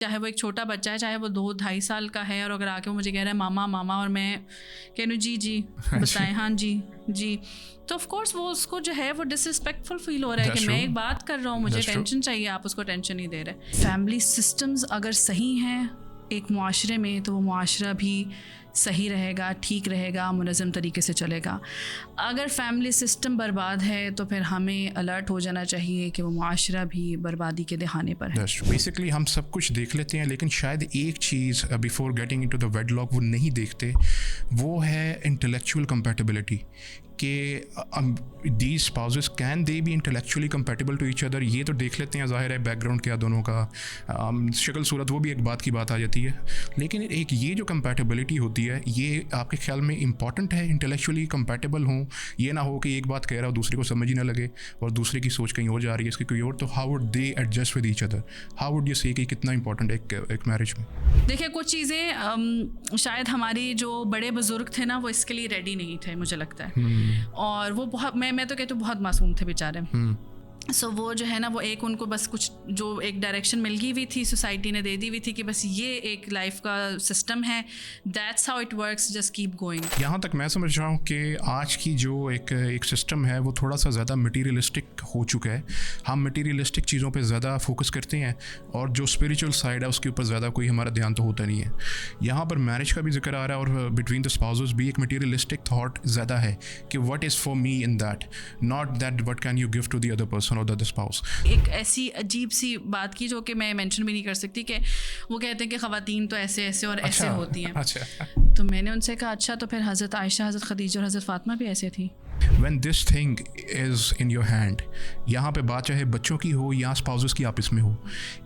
چاہے وہ ایک چھوٹا بچہ ہے, چاہے وہ 2-2.5 سال کا ہے, اور اگر آ کے وہ مجھے کہہ رہا ہے ماما ماما, اور میں کہہ رہی ہوں جی جی بتائیں, ہاں جی جی, تو آف کورس وہ اس کو جو ہے وہ ڈس رسپیکٹفل فیل ہو رہا ہے کہ میں ایک بات کر رہا ہوں, مجھے ٹینشن چاہیے, آپ اس کو ٹینشن نہیں دے رہے. فیملی سسٹمز اگر صحیح ہیں ایک معاشرے میں, تو وہ معاشرہ بھی صحیح رہے گا, ٹھیک رہے گا, منظم طریقے سے چلے گا. اگر فیملی سسٹم برباد ہے تو پھر ہمیں الرٹ ہو جانا چاہیے کہ وہ معاشرہ بھی بربادی کے دہانے پر ہے. بیسکلی ہم سب کچھ دیکھ لیتے ہیں, لیکن شاید ایک چیز before getting into the wedlock وہ نہیں دیکھتے, وہ ہے انٹلیکچوئل کمپیٹیبلٹی, کہ these spouses can they be intellectually compatible to each other. یہ تو دیکھ لیتے ہیں, ظاہر ہے بیک گراؤنڈ کیا دونوں کا, شکل صورت, وہ بھی ایک بات کی بات آ جاتی ہے. لیکن ایک یہ جو کمپیٹیبلٹی ہوتی ہے, یہ آپ کے خیال میں امپورٹنٹ ہے, انٹلیکچولی کمپیٹیبل ہوں, یہ نہ ہو کہ ایک بات کہہ رہا ہو دوسرے کو سمجھ ہی نہ لگے اور دوسرے کی سوچ کہیں اور جا رہی ہے, اس کی کوئی اور. تو how would they adjust with each other, how would you سے کہ کتنا امپورٹنٹ ہے ایک میرج میں؟ دیکھیے کچھ چیزیں شاید ہماری جو بڑے بزرگ تھے نا, وہ اس کے لیے ریڈی نہیں تھے مجھے لگتا ہے, اور وہ بہت, میں تو کہتی ہوں بہت معصوم تھے بیچارے. سو وہ جو ہے نا, وہ ایک ان کو بس کچھ جو ایک ڈائریکشن مل گئی ہوئی تھی, سوسائٹی نے دے دی ہوئی تھی کہ بس یہ ایک لائف کا سسٹم ہے, that's how it works, just keep going. یہاں تک میں سمجھ رہا ہوں کہ آج کی جو ایک سسٹم ہے وہ تھوڑا سا زیادہ مٹیریلسٹک ہو چکا ہے. ہم مٹیریلسٹک چیزوں پہ زیادہ فوکس کرتے ہیں, اور جو اسپریچول سائڈ ہے اس کے اوپر زیادہ کوئی ہمارا دھیان تو ہوتا نہیں ہے. یہاں پر میرج کا بھی ذکر آ رہا ہے, اور بٹوین دا اسپاؤزز بھی ایک مٹیریلسٹک تھاٹ زیادہ ہے کہ what is for me in that, not that what can you give to the other person اور دا ادر اسپاؤس. ایک ایسی عجیب سی بات کی جو کہ میں مینشن بھی نہیں کر سکتی, کہ وہ کہتے ہیں کہ خواتین تو ایسے ایسے اور ایسے ہوتی ہیں. تو میں نے ان سے کہا اچھا, تو پھر حضرت عائشہ, حضرت خدیجہ اور حضرت فاطمہ بھی ایسے تھیں. When this thing is in your hand, یہاں پہ بات چاہے بچوں کی ہو یا اسپاؤزز کی آپس میں ہو,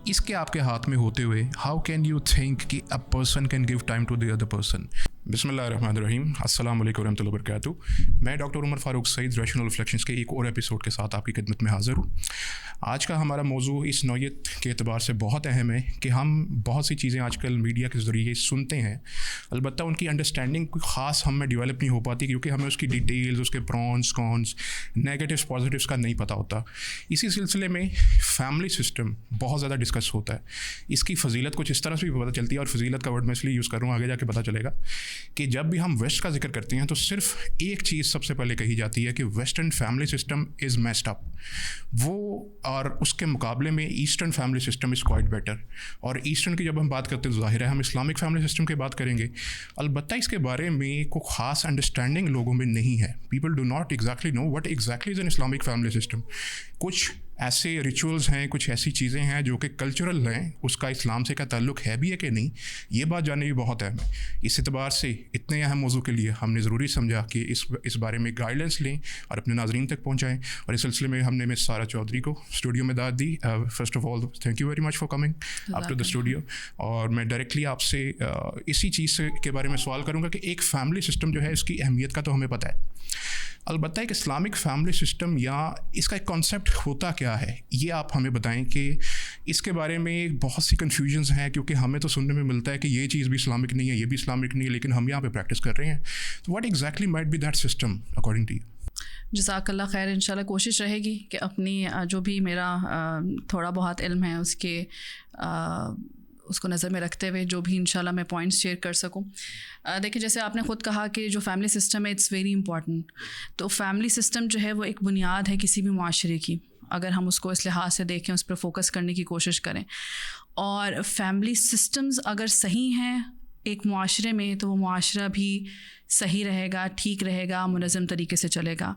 اس کے آپ کے ہاتھ میں ہوتے ہوئے how can you think کہ a person can give time to the other person. بسم اللہ الرحمن الرحیم, السلام علیکم ورحمۃ اللہ وبرکاتہ. میں ڈاکٹر عمر فاروق سعید ریشنل ریفلیکشنز کے ایک اور ایپیسوڈ کے ساتھ آپ کی خدمت میں حاضر ہوں. آج کا ہمارا موضوع اس نوعیت کے اعتبار سے بہت اہم ہے کہ ہم بہت سی چیزیں آج کل میڈیا کے ذریعے سنتے ہیں, البتہ ان کی انڈرسٹینڈنگ کوئی خاص ہم میں ڈیولپ نہیں ہو پاتی, کیونکہ ہمیں اس کی ڈیٹیلز, اس کے پرونس کونس, نیگیٹیوس پازیٹیوس کا نہیں پتہ ہوتا. اسی سلسلے میں فیملی سسٹم بہت زیادہ ڈسکس ہوتا ہے. اس کی فضیلت کچھ اس طرح سے بھی پتہ چلتی ہے, اور فضیلت کا ورڈ میں اس لیے یوز کر رہا ہوں, آگے جا کے پتہ چلے گا کہ جب بھی ہم ویسٹ کا ذکر کرتے ہیں تو صرف ایک چیز سب سے پہلے کہی جاتی ہے کہ western family system is messed اپ. وہ اور اس کے مقابلے میں eastern family system is quite better. اور ایسٹرن کی جب ہم بات کرتے ہیں تو ظاہر ہے ہم اسلامک فیملی سسٹم کی بات کریں گے, البتہ اس کے بارے میں کوئی خاص انڈرسٹینڈنگ لوگوں میں نہیں ہے. People do not exactly know what exactly is an Islamic family system. کچھ ایسے ریچولز ہیں, کچھ ایسی چیزیں ہیں جو کہ کلچرل ہیں, اس کا اسلام سے کیا تعلق ہے بھی ہے کہ نہیں, یہ بات جاننے بھی بہت اہم ہے. اس اعتبار سے اتنے اہم موضوع کے لیے ہم نے ضروری سمجھا کہ اس بارے میں گائیڈنس لیں اور اپنے ناظرین تک پہنچائیں, اور اس سلسلے میں ہم نے مس سارہ چودھری کو اسٹوڈیو میں دعوت دی. First of all thank you very much for coming up to the studio. اور میں ڈائریکٹلی آپ سے اسی چیز کے بارے میں سوال کروں گا کہ ایک فیملی سسٹم جو ہے اس کی اہمیت کا تو ہمیں پتہ ہے, البتہ ایک اسلامک فیملی سسٹم یا اس کا ایک کانسیپٹ ہوتا کیا ہے, یہ آپ ہمیں بتائیں کہ اس کے بارے میں بہت سی کنفیوژنز ہیں, کیونکہ ہمیں تو سننے میں ملتا ہے کہ یہ چیز بھی اسلامک نہیں ہے, یہ بھی اسلامک نہیں ہے, لیکن ہم یہاں پہ پریکٹس کر رہے ہیں. تو what exactly might be that system according to you? جزاک اللہ خیر. انشاءاللہ کوشش رہے گی کہ اپنی جو بھی میرا تھوڑا بہت علم ہے اس کو نظر میں رکھتے ہوئے جو بھی انشاءاللہ میں پوائنٹس شیئر کر سکوں. دیکھیں جیسے آپ نے خود کہا کہ جو فیملی سسٹم ہے اٹس ویری امپورٹنٹ. تو فیملی سسٹم جو ہے وہ ایک بنیاد ہے کسی بھی معاشرے کی, اگر ہم اس کو اس لحاظ سے دیکھیں, اس پر فوکس کرنے کی کوشش کریں. اور فیملی سسٹمز اگر صحیح ہیں ایک معاشرے میں, تو وہ معاشرہ بھی صحیح رہے گا, ٹھیک رہے گا, منظم طریقے سے چلے گا.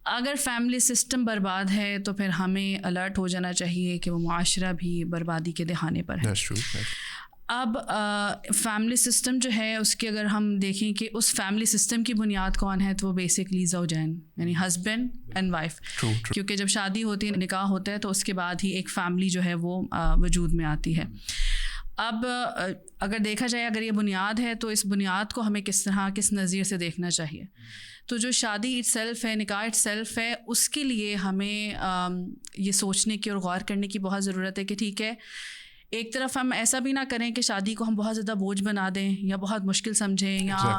اگر فیملی سسٹم برباد ہے تو پھر ہمیں الرٹ ہو جانا چاہیے کہ وہ معاشرہ بھی بربادی کے دہانے پر ہے. اب فیملی سسٹم جو ہے اس کے اگر ہم دیکھیں کہ اس فیملی سسٹم کی بنیاد کون ہے, تو وہ بیسکلی زوجین یعنی ہسبینڈ اینڈ وائف. کیونکہ جب شادی ہوتی ہے, نکاح ہوتا ہے, تو اس کے بعد ہی ایک فیملی جو ہے وہ وجود میں آتی ہے. اب اگر دیکھا جائے, اگر یہ بنیاد ہے تو اس بنیاد کو ہمیں کس طرح, کس نظریے سے دیکھنا چاہیے. تو جو شادی اٹ سیلف ہے, نکاح اٹ سیلف ہے, اس کے لیے ہمیں یہ سوچنے کی اور غور کرنے کی بہت ضرورت ہے کہ ٹھیک ہے, ایک طرف ہم ایسا بھی نہ کریں کہ شادی کو ہم بہت زیادہ بوجھ بنا دیں یا بہت مشکل سمجھیں یا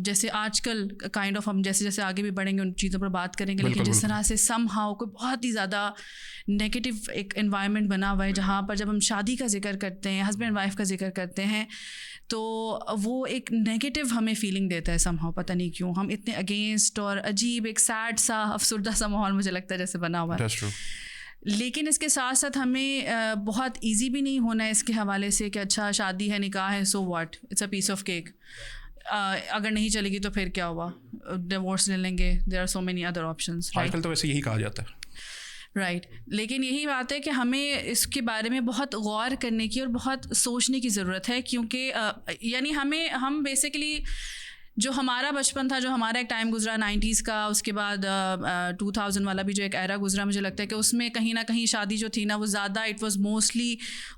جیسے آج کل کائنڈ آف ہم جیسے جیسے آگے بھی بڑھیں گے ان چیزوں پر بات کریں گے, لیکن جس طرح سے سم ہاؤ کوئی بہت ہی زیادہ نیگیٹو ایک انوائرمنٹ بنا ہوا ہے جہاں پر جب ہم شادی کا ذکر کرتے ہیں, ہسبینڈ وائف کا ذکر کرتے ہیں, تو وہ ایک نیگیٹو ہمیں فیلنگ دیتا ہے سم ہاؤ, پتہ نہیں کیوں ہم اتنے اگینسٹ اور عجیب ایک سیڈ سا افسردہ سا ماحول مجھے لگتا ہے جیسے بنا ہوا ہے. لیکن اس کے ساتھ ساتھ ہمیں بہت ایزی بھی نہیں ہونا ہے اس کے حوالے سے کہ اچھا شادی ہے, نکاح ہے, so what, it's a piece of cake, اگر نہیں چلے گی تو پھر کیا ہوا, ڈیورس لے لیں گے, there are so many other options. آج کل تو ویسے یہی کہا جاتا ہے, رائٹ. لیکن یہی بات ہے کہ ہمیں اس کے بارے میں بہت غور کرنے کی اور بہت سوچنے کی ضرورت ہے, کیونکہ یعنی ہم بیسیکلی جو ہمارا بچپن تھا, جو ہمارا ایک ٹائم گزرا 90s کا, اس کے بعد 2000 والا بھی جو ایک ایرا گزرا, مجھے لگتا ہے کہ اس میں کہیں نہ کہیں شادی جو تھی نا وہ زیادہ it was mostly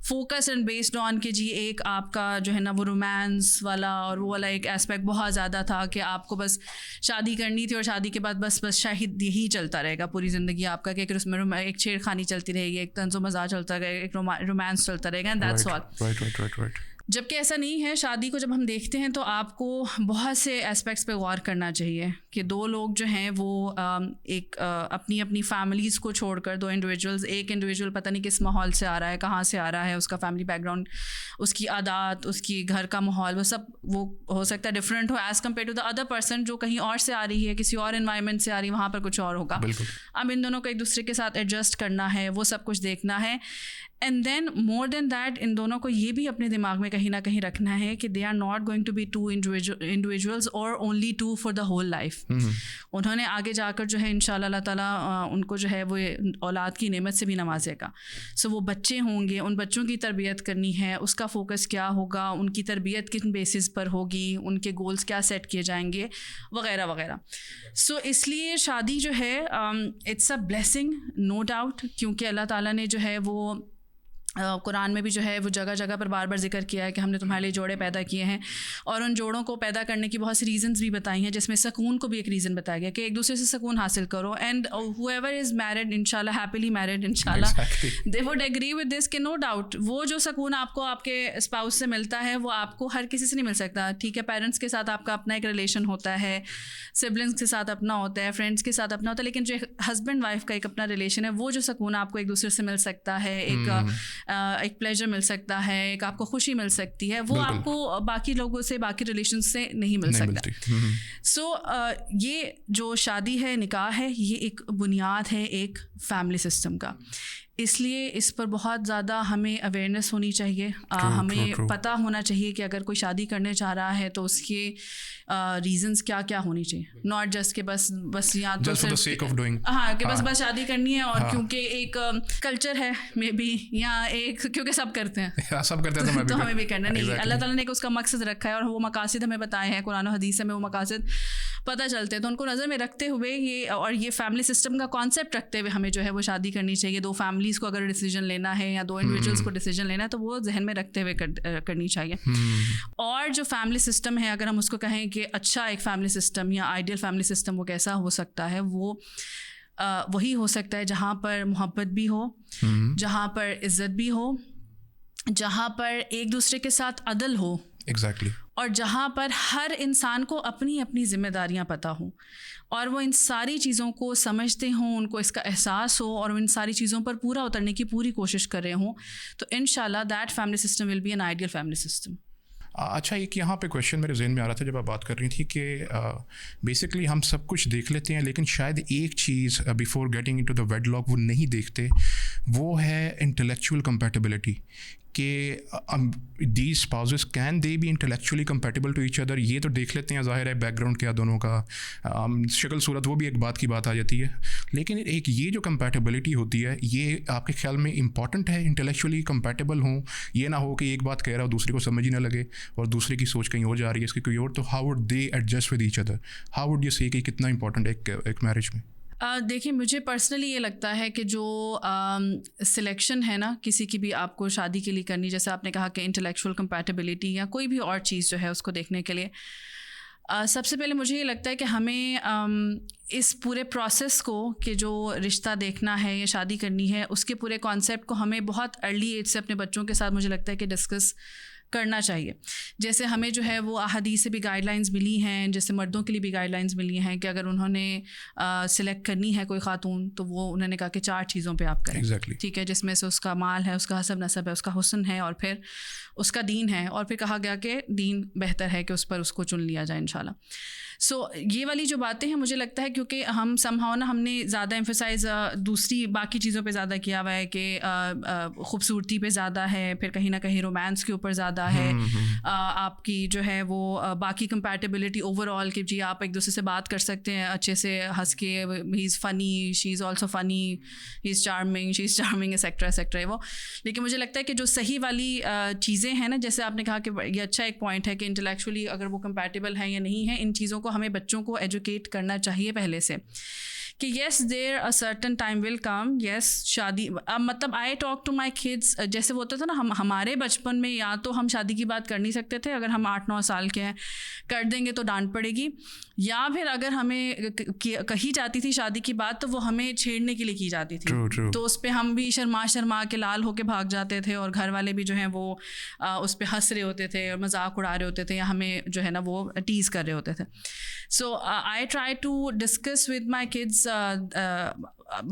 focus and based on کہ جی ایک آپ کا جو ہے نا وہ رومانس والا اور وہ والا ایک اسپیکٹ بہت زیادہ تھا کہ آپ کو بس شادی کرنی تھی اور شادی کے بعد بس شاہد یہی چلتا رہے گا پوری زندگی آپ کا, کہ اس میں ایک چھیڑ خانی چلتی رہے گی, ایک طنز و مزاح چلتا رہے گا, ایک رومانس چلتا رہے گا, اینڈ دیٹس آل. جبکہ ایسا نہیں ہے. شادی کو جب ہم دیکھتے ہیں تو آپ کو بہت سے اسپیکٹس پہ غور کرنا چاہیے کہ دو لوگ جو ہیں وہ ایک اپنی اپنی فیملیز کو چھوڑ کر, دو انڈیویجولز, ایک انڈیویجول پتہ نہیں کس ماحول سے آ رہا ہے, کہاں سے آ رہا ہے, اس کا فیملی بیک گراؤنڈ, اس کی عادات, اس کی گھر کا ماحول, وہ سب وہ ہو سکتا ہے ڈفرینٹ ہو as compare to the other person جو کہیں اور سے آ رہی ہے, کسی اور انوائرمنٹ سے آ رہی ہے, وہاں پر کچھ اور ہوگا. اب ان دونوں کو ایک دوسرے کے ساتھ ایڈجسٹ کرنا ہے, وہ سب کچھ دیکھنا ہے. And then more then that in دونوں کو یہ بھی اپنے دماغ میں کہیں نہ کہیں رکھنا ہے کہ they are not going to be two individuals اور only two for the whole life. انہوں نے آگے جا کر جو ہے ان شاء اللہ اللہ تعالیٰ ان کو جو ہے وہ اولاد کی نعمت سے بھی نوازے گا. سو وہ بچے ہوں گے, ان بچوں کی تربیت کرنی ہے, اس کا فوکس کیا ہوگا, ان کی تربیت کن بیسس پر ہوگی, ان کے گولز کیا سیٹ کیے جائیں گے, وغیرہ وغیرہ. سو اس لیے شادی جو ہے it's a blessing no doubt, کیونکہ اللہ تعالیٰ نے جو ہے وہ قرآن میں بھی جو ہے وہ جگہ جگہ پر بار بار ذکر کیا ہے کہ ہم نے تمہارے لیے جوڑے پیدا کیے ہیں, اور ان جوڑوں کو پیدا کرنے کی بہت سی ریزنز بھی بتائی ہیں, جس میں سکون کو بھی ایک ریزن بتایا گیا کہ ایک دوسرے سے سکون حاصل کرو. And whoever is married ان شاء اللہ ہیپیلی میرڈ ان شاء اللہ they would agree with this کہ نو ڈاؤٹ وہ جو سکون آپ کو آپ کے اسپاؤس سے ملتا ہے وہ آپ کو ہر کسی سے نہیں مل سکتا. ٹھیک ہے, پیرنٹس کے ساتھ آپ کا اپنا ایک ریلیشن ہوتا ہے, سبلنگس کے ساتھ اپنا ہوتا ہے, فرینڈس کے ساتھ اپنا ہوتا ہے, لیکن جو ہسبینڈ وائف کا ایک اپنا ریلیشن ہے, وہ جو سکون آپ کو ایک دوسرے سے مل سکتا ہے, ایک پلیجر مل سکتا ہے, ایک آپ کو خوشی مل سکتی ہے, وہ آپ کو باقی لوگوں سے, باقی ریلیشن سے نہیں مل سکتا. سو یہ جو شادی ہے, نکاح ہے, یہ ایک بنیاد ہے ایک فیملی سسٹم کا. اس لیے اس پر بہت زیادہ ہمیں اویئرنیس ہونی چاہیے, ہمیں پتہ ہونا چاہیے کہ اگر کوئی شادی کرنے چاہ رہا ہے تو اس کے ریزنس کیا کیا ہونی چاہیے, ناٹ جسٹ کہ بس یا تو ہاں کہ بس شادی کرنی ہے اور کیونکہ ایک کلچر ہے مے بی, یا ایک کیونکہ سب کرتے ہیں تو ہمیں بھی کرنا نہیں. اللہ تعالیٰ نے ایک اس کا مقصد رکھا ہے اور وہ مقاصد ہمیں بتائے ہیں, قرآن و حدیث میں وہ مقاصد پتہ چلتے ہیں, تو ان کو نظر میں رکھتے ہوئے یہ اور یہ فیملی سسٹم کا کانسیپٹ رکھتے ہوئے ہمیں جو ہے وہ شادی کرنی چاہیے. دو فیملیز کو اگر ڈیسیجن لینا ہے یا دو انڈیویجولس کو ڈیسیجن لینا ہے تو وہ ذہن میں رکھتے ہوئے کرنی چاہیے. اور جو فیملی سسٹم ہے, اگر ہم اس کو کہیں کہ اچھا ایک فیملی سسٹم یا آئیڈیل فیملی سسٹم وہ کیسا ہو سکتا ہے, وہ وہی ہو سکتا ہے جہاں پر محبت بھی ہو, جہاں پر عزت بھی ہو, جہاں پر ایک دوسرے کے ساتھ عدل ہو, ایگزیکٹلی, اور جہاں پر ہر انسان کو اپنی اپنی ذمہ داریاں پتہ ہوں اور وہ ان ساری چیزوں کو سمجھتے ہوں, ان کو اس کا احساس ہو اور ان ساری چیزوں پر پورا اترنے کی پوری کوشش کر رہے ہوں, تو انشاءاللہ that family system will be an ideal family system. اچھا, ایک یہاں پہ کویشچن میرے ذہن میں آ رہا تھا جب آپ بات کر رہی تھی کہ بیسکلی ہم سب کچھ دیکھ لیتے ہیں لیکن شاید ایک چیز before getting into the wedlock وہ نہیں دیکھتے, وہ ہے انٹلیکچوئل کمپیٹیبلٹی, کہ these spouses can they be intellectually compatible to each other. یہ تو دیکھ لیتے ہیں, ظاہر ہے بیک گراؤنڈ کیا دونوں کا, شکل صورت, وہ بھی ایک بات کی بات آ جاتی ہے, لیکن ایک یہ جو کمپیٹیبلٹی ہوتی ہے یہ آپ کے خیال میں امپورٹنٹ ہے, انٹلیکچولی کمپیٹیبل ہوں, یہ نہ ہو کہ ایک بات کہہ رہا ہو دوسرے کو سمجھ ہی نہ لگے اور دوسرے کی سوچ کہیں اور جا رہی ہے اس کی کوئی اور, تو how would they adjust with each other, how would you سے کہ کتنا امپورٹنٹ ہے ایک میرج میں؟ دیکھیں, مجھے پرسنلی یہ لگتا ہے کہ جو سلیکشن ہے نا کسی کی بھی آپ کو شادی کے لیے کرنی, جیسے آپ نے کہا کہ انٹلیکچوئل کمپیٹیبلٹی یا کوئی بھی اور چیز جو ہے اس کو دیکھنے کے لیے, سب سے پہلے مجھے یہ لگتا ہے کہ ہمیں اس پورے پروسیس کو کہ جو رشتہ دیکھنا ہے یا شادی کرنی ہے اس کے پورے کانسیپٹ کو ہمیں بہت ارلی ایج سے اپنے بچوں کے ساتھ مجھے لگتا ہے کہ ڈسکس کرنا چاہیے. جیسے ہمیں جو ہے وہ احادیث سے بھی گائیڈ لائنس ملی ہیں, جیسے مردوں کے لیے بھی گائیڈ لائنس ملی ہیں کہ اگر انہوں نے سلیکٹ کرنی ہے کوئی خاتون تو وہ انہوں نے کہا کہ 4 چیزوں پہ آپ کریں. ٹھیک ہے, جس میں سے اس کا مال ہے, اس کا حسب نسب ہے, اس کا حسن ہے, اور پھر اس کا دین ہے, اور پھر کہا گیا کہ دین بہتر ہے کہ اس پر اس کو چن لیا جائے انشاءاللہ. سو یہ والی جو باتیں ہیں مجھے لگتا ہے کیونکہ ہم سمہاؤ نا ہم نے زیادہ ایمفیسائز دوسری باقی چیزوں پہ زیادہ کیا ہوا ہے کہ خوبصورتی پہ زیادہ ہے, پھر کہیں نہ کہیں رومانس کے اوپر زیادہ ہے, آپ کی جو ہے وہ باقی کمپیٹیبلٹی اوور آل کہ جی آپ ایک دوسرے سے بات کر سکتے ہیں اچھے سے ہنس کے, ہی از فنی, شی از آلسو فنی, ہی از چارمنگ, شی از چارمنگ ایسیکٹرا ایسیکٹرا وہ. لیکن مجھے لگتا ہے کہ جو صحیح والی چیزیں ہیں نا, جیسے آپ نے کہا کہ یہ اچھا ایک پوائنٹ ہے کہ انٹلیکچولی اگر وہ کمپیٹیبل ہیں یا نہیں ہیں, ان چیزوں کو ہمیں بچوں کو ایجوکیٹ کرنا چاہیے پہلے سے کہ یس دیر اے certain time will come. Yes شادی مطلب I talk to my kids, جیسے وہ ہوتا تھا نا ہمارے بچپن میں یا تو ہم شادی کی بات کر نہیں سکتے تھے, اگر ہم 8-9 سال کے ہیں کر دیں گے تو ڈانٹ پڑے گی, یا پھر اگر ہمیں کہی جاتی تھی شادی کی بات تو وہ ہمیں چھیڑنے کے لیے کی جاتی تھی, تو اس پہ ہم بھی شرما کے لال ہو کے بھاگ جاتے تھے, اور گھر والے بھی جو ہیں وہ اس پہ ہنس رہے ہوتے تھے اور مذاق اڑا رہے ہوتے تھے, یا ہمیں جو ہے نا وہ ٹیز کر رہے ہوتے تھے. So I try to discuss with my kids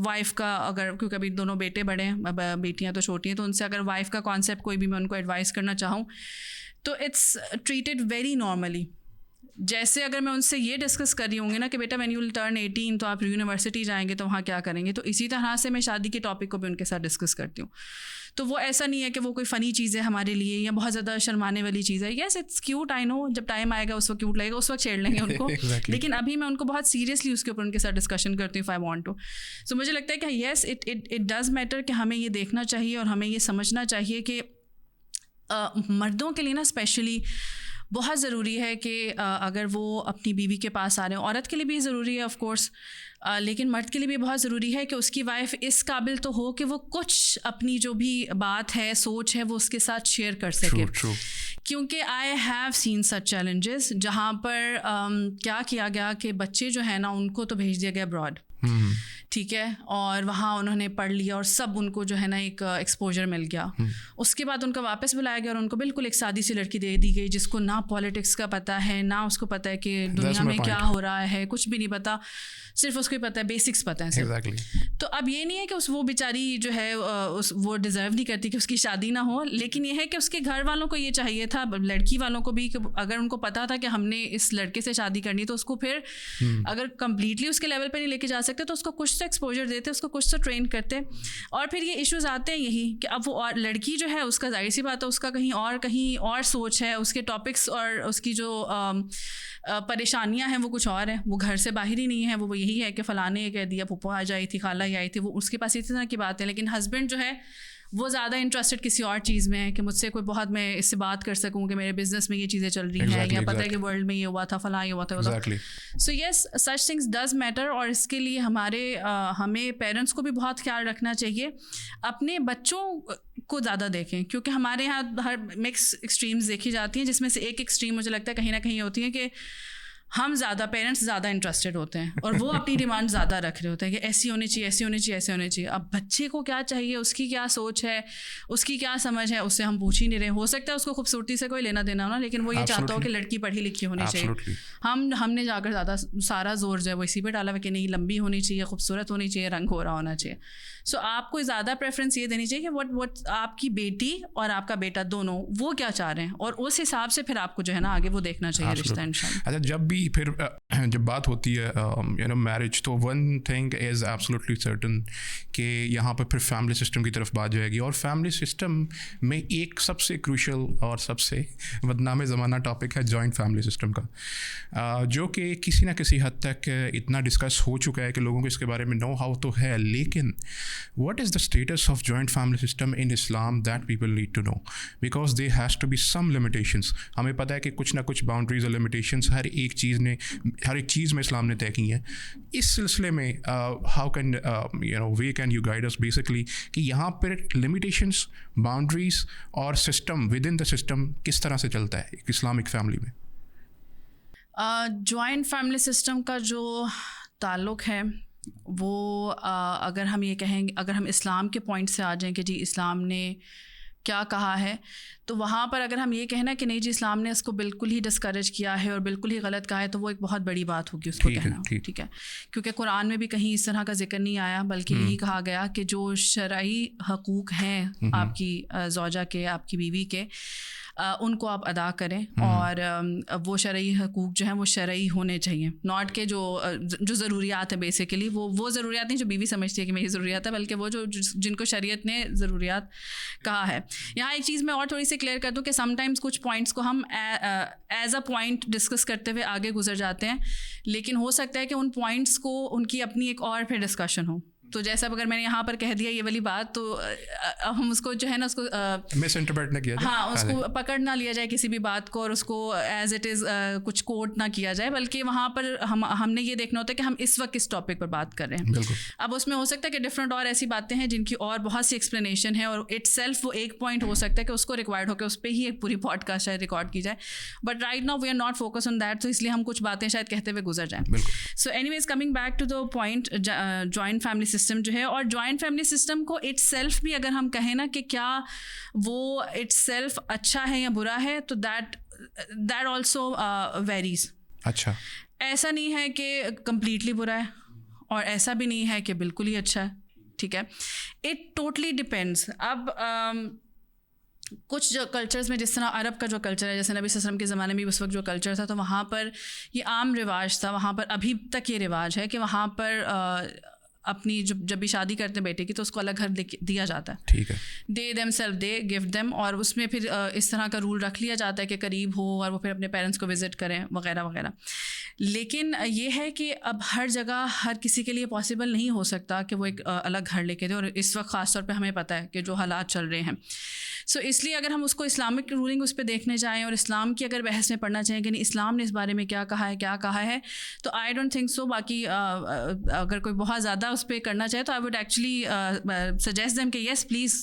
wife کا, اگر کیونکہ ابھی دونوں بیٹے بڑے ہیں, بیٹیاں تو چھوٹی ہیں, تو ان سے اگر وائف کا کانسیپٹ کوئی بھی میں ان کو ایڈوائز کرنا چاہوں تو اٹس ٹریٹڈ ویری نارملی. جیسے اگر میں ان سے یہ ڈسکس کر رہی ہوں گی نا کہ بیٹا وین یو ول ٹرن 18 تو آپ یونیورسٹی جائیں گے تو وہاں کیا کریں گے, تو اسی طرح سے میں شادی کے ٹاپک کو بھی ان کے ساتھ ڈسکس کرتی ہوں. تو وہ ایسا نہیں ہے کہ وہ کوئی فنی چیز ہے ہمارے لیے یا بہت زیادہ شرمانے والی چیز ہے. یس اٹس کیوٹ, آئی نو, جب ٹائم آئے گا اس وقت کیوٹ لگے گا, اس وقت چھیڑ لیں گے ان کو, لیکن ابھی میں ان کو بہت سیریسلی اس کے اوپر ان کے ساتھ ڈسکشن کرتی ہوں اف آئی وانٹ ٹو. سو مجھے لگتا ہے کہ یس اٹ ڈز میٹر کہ ہمیں یہ دیکھنا چاہیے اور ہمیں یہ سمجھنا چاہیے کہ مردوں کے لیے نا اسپیشلی بہت ضروری ہے کہ اگر وہ اپنی بیوی کے پاس آ رہے ہیں, عورت کے لیے بھی ضروری ہے آف کورس, لیکن مرد کے لیے بھی بہت ضروری ہے کہ اس کی وائف اس قابل تو ہو کہ وہ کچھ اپنی جو بھی بات ہے, سوچ ہے, وہ اس کے ساتھ شیئر کر سکے. کیونکہ I have seen such challenges جہاں پر کیا کیا گیا کہ بچے جو ہیں نا ان کو تو بھیج دیا گیا ابراڈ, ٹھیک ہے, اور وہاں انہوں نے پڑھ لیا اور سب ان کو جو ہے نا ایک ایکسپوجر مل گیا. اس کے بعد ان کو واپس بلایا گیا اور ان کو بالکل ایک سادی سی لڑکی دے دی گئی جس کو نہ پالیٹکس کا پتہ ہے, نہ اس کو پتہ ہے کہ دنیا میں کیا ہو رہا ہے, کچھ بھی نہیں پتہ, صرف اس کو ہی پتہ ہے, بیسکس پتہ ہے صرف. تو اب یہ نہیں ہے کہ وہ بیچاری جو ہے وہ ڈیزرو نہیں کرتی کہ اس کی شادی نہ ہو, لیکن یہ ہے کہ اس کے گھر والوں کو یہ چاہیے تھا, لڑکی والوں کو بھی, کہ اگر ان کو پتہ تھا کہ ہم نے اس لڑکے سے شادی کرنی تو اس کو پھر اگر کمپلیٹلی اس کے لیول پہ نہیں لے کے جا سکتے تو اس کو کچھ تو ایکسپوجر دیتے, اس کو کچھ تو ٹرین کرتے. اور پھر یہ ایشوز آتے ہیں یہی کہ اب وہ لڑکی جو ہے اس کا ظاہر سی بات ہے اس کا کہیں اور سوچ ہے, اس کے ٹاپکس اور اس کی جو پریشانیاں ہیں وہ کچھ اور ہیں, وہ گھر سے باہر ہی نہیں ہے, وہ یہی ہے کہ فلاں نے یہ کہہ دیا, پھپھو آ جائی تھی, خالہ آئی تھی, وہ اس کے پاس اسی طرح کی بات ہے. لیکن ہسبینڈ جو ہے وہ زیادہ انٹرسٹڈ کسی اور چیز میں ہے کہ مجھ سے کوئی بہت میں اس سے بات کر سکوں کہ میرے بزنس میں یہ چیزیں چل رہی ہیں, یا پتہ ہے کہ ورلڈ میں یہ ہوا تھا, فلاں یہ ہوا تھا. سو یس سچ تھنگس ڈز میٹر, اور اس کے لیے ہمیں پیرنٹس کو بھی بہت خیال رکھنا چاہیے. اپنے بچوں کو زیادہ دیکھیں, کیونکہ ہمارے یہاں ہر مکس ایکسٹریمز دیکھی جاتی ہیں, جس میں سے ایک ایکسٹریم مجھے لگتا ہے کہیں نہ کہیں ہوتی ہے کہ ہم پیرنٹس زیادہ انٹرسٹڈ ہوتے ہیں اور وہ اپنی ڈیمانڈ زیادہ رکھ رہے ہوتے ہیں کہ ایسی ہونی چاہیے, ایسی ہونی چاہیے, ایسے ہونے چاہیے. اب بچے کو کیا چاہیے, اس کی کیا سوچ ہے, اس کی کیا سمجھ ہے, اس سے ہم پوچھ ہی نہیں رہے. ہو سکتا ہے اس کو خوبصورتی سے کوئی لینا دینا ہونا, لیکن وہ یہ چاہتا ہو کہ لڑکی پڑھی لکھی ہونی چاہیے. ہم نے جا کر زیادہ سارا زور جو ہے وہ اسی پہ ڈالا ہوا کہ نہیں, لمبی ہونی چاہیے, خوبصورت ہونی چاہیے, رنگ ہو رہا ہونا چاہیے. سو آپ کو زیادہ پریفرنس یہ دینی چاہیے کہ وٹ آپ کی بیٹی اور آپ کا بیٹا دونوں وہ کیا چاہ رہے ہیں, اور اس حساب سے پھر آپ کو جو ہے نا آگے وہ دیکھنا چاہیے رشتہ انشاءاللہ. اچھا, جب بھی پھر جب بات ہوتی ہے میرج, تو one thing is absolutely certain کہ یہاں پہ پھر فیملی سسٹم کی طرف بات جائے گی. اور فیملی سسٹم میں ایک سب سے کروشل اور سب سے بدنام زمانہ ٹاپک ہے جوائنٹ فیملی سسٹم کا, جو کہ کسی نہ کسی حد تک اتنا ڈسکس ہو چکا ہے کہ لوگوں کو اس کے بارے میں نو ہاؤ تو ہے. لیکن what is the status of joint family system in Islam that people need to know, because there has to be some limitations. ہمیں پتہ ہے کہ کچھ نہ کچھ باؤنڈریز اور لمیٹیشنس ہر ایک چیز میں اسلام نے طے کی ہیں. اس سلسلے میں how can we can you guide us basically کہ یہاں پر لمیٹیشنس, باؤنڈریز اور system within the system کس طرح سے چلتا ہے ایک اسلامک فیملی میں. جوائنٹ فیملی سسٹم کا جو تعلق ہے وہ اگر ہم یہ کہیں گے, اگر ہم اسلام کے پوائنٹ سے آ جائیں کہ جی اسلام نے کیا کہا ہے, تو وہاں پر اگر ہم یہ کہنا کہ نہیں جی اسلام نے اس کو بالکل ہی ڈسکریج کیا ہے اور بالکل ہی غلط کہا ہے, تو وہ ایک بہت بڑی بات ہوگی اس کو کہنا. ٹھیک ہے, کیونکہ قرآن میں بھی کہیں اس طرح کا ذکر نہیں آیا, بلکہ یہی کہا گیا کہ جو شرعی حقوق ہیں آپ کی زوجہ کے, آپ کی بیوی کے, ان کو آپ ادا کریں, اور وہ شرعی حقوق جو ہیں وہ شرعی ہونے چاہیے, ناٹ کہ جو ضروریات ہیں بیسیکلی وہ ضروریات نہیں جو بیوی سمجھتی ہے کہ میری ضروریات ہے, بلکہ وہ جو جن کو شریعت نے ضروریات کہا ہے. یہاں ایک چیز میں اور تھوڑی سی کلیئر کر دوں کہ سم ٹائمس کچھ پوائنٹس کو ہم ایز اے پوائنٹ ڈسکس کرتے ہوئے آگے گزر جاتے ہیں, لیکن ہو سکتا ہے کہ ان پوائنٹس کو ان کی اپنی ایک اور پھر ڈسکشن ہو. تو جیسا اگر میں نے یہاں پر کہہ دیا یہ والی بات, تو ہم اس کو جو ہے نا اس کو مس انٹرپریٹ نہ کیا جائے, ہاں اس کو پکڑ نہ لیا جائے کسی بھی بات کو, اور اس کو ایز اٹ از کچھ کوٹ نہ کیا جائے, بلکہ وہاں پر ہم نے یہ دیکھنا ہوتا ہے کہ ہم اس وقت کس ٹاپک پر بات کر رہے ہیں. بالکل. اب اس میں ہو سکتا ہے کہ ڈفرینٹ اور ایسی باتیں ہیں جن کی اور بہت سی ایکسپلینیشن ہے, اور اٹ سیلف وہ ایک پوائنٹ ہو سکتا ہے کہ اس کو ریکوائرڈ ہو کے اس پہ ہی ایک پوری پوڈ کاسٹ شاید ریکارڈ کی جائے, but right now we are not focus on that, تو اس لیے ہم کچھ باتیں شاید کہتے ہوئے گزر جائیں. So anyways coming back to the point, joint family system جو ہے, اور جوائنٹ فیملی سسٹم کو اٹ سیلف بھی اگر ہم کہیں نا کہ کیا وہ اٹ سیلف اچھا ہے یا برا ہے, تو دیٹ آلسو ویریز. اچھا, ایسا نہیں ہے کہ کمپلیٹلی برا ہے اور ایسا بھی نہیں ہے کہ بالکل ہی اچھا ہے. ٹھیک ہے, اٹ ٹوٹلی ڈپینڈس. اب کچھ جو کلچرز میں, جس طرح عرب کا جو کلچر ہے, جیسے نبی صلی اللہ علیہ وسلم کے زمانے میں اس وقت جو کلچر تھا, تو وہاں پر یہ عام رواج تھا, وہاں پر ابھی تک یہ رواج ہے کہ وہاں پر اپنی جب بھی شادی کرتے ہیں بیٹے کی, تو اس کو الگ گھر دیا جاتا ہے. ٹھیک ہے, they themself they gave them, اور اس میں پھر اس طرح کا رول رکھ لیا جاتا ہے کہ قریب ہو اور وہ پھر اپنے پیرنٹس کو وزٹ کریں وغیرہ وغیرہ. لیکن یہ ہے کہ اب ہر جگہ ہر کسی کے لیے پاسبل نہیں ہو سکتا کہ وہ ایک الگ گھر لے کے دے, اور اس وقت خاص طور پہ ہمیں پتہ ہے کہ جو حالات چل رہے ہیں. سو اس لیے اگر ہم اس کو اسلامک رولنگ اس پہ دیکھنے جائیں اور اسلام کی اگر بحث میں پڑھنا چاہیں کہ نہیں اسلام نے اس بارے میں کیا کہا ہے, تو آئی ڈونٹ تھنک سو. باقی اگر کوئی بہت زیادہ اس پہ کرنا چاہے تو I would actually suggest them کہ yes please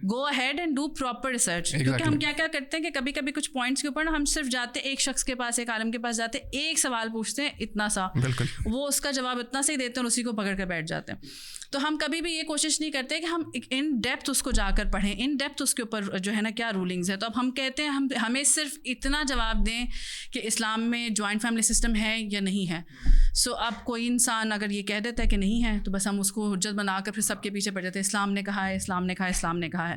go ahead and do proper research. کیونکہ ہم کیا کرتے ہیں کہ کبھی کبھی کچھ پوائنٹس کے اوپر ہم صرف جاتے ایک شخص کے پاس, ایک عالم کے پاس جاتے, ایک سوال پوچھتے ہیں اتنا سا, وہ اس کا جواب اتنا سے ہی دیتے ہیں اور اسی کو پکڑ کر بیٹھ جاتے ہیں. تو ہم کبھی بھی یہ کوشش نہیں کرتے کہ ہم ان ڈیپتھ اس کو جا کر پڑھیں, ان ڈیپتھ اس کے اوپر جو ہے نا کیا رولنگز ہے. تو اب ہم کہتے ہیں ہمیں صرف اتنا جواب دیں کہ اسلام میں جوائنٹ فیملی سسٹم ہے یا نہیں ہے. سو اب کوئی انسان اگر یہ کہہ دیتا ہے کہ نہیں ہے, تو بس ہم اس کو حجت بنا کر پھر سب کے پیچھے پڑ جاتے ہیں, اسلام نے کہا ہے, اسلام نے کہا ہے, اسلام نے کہا ہے.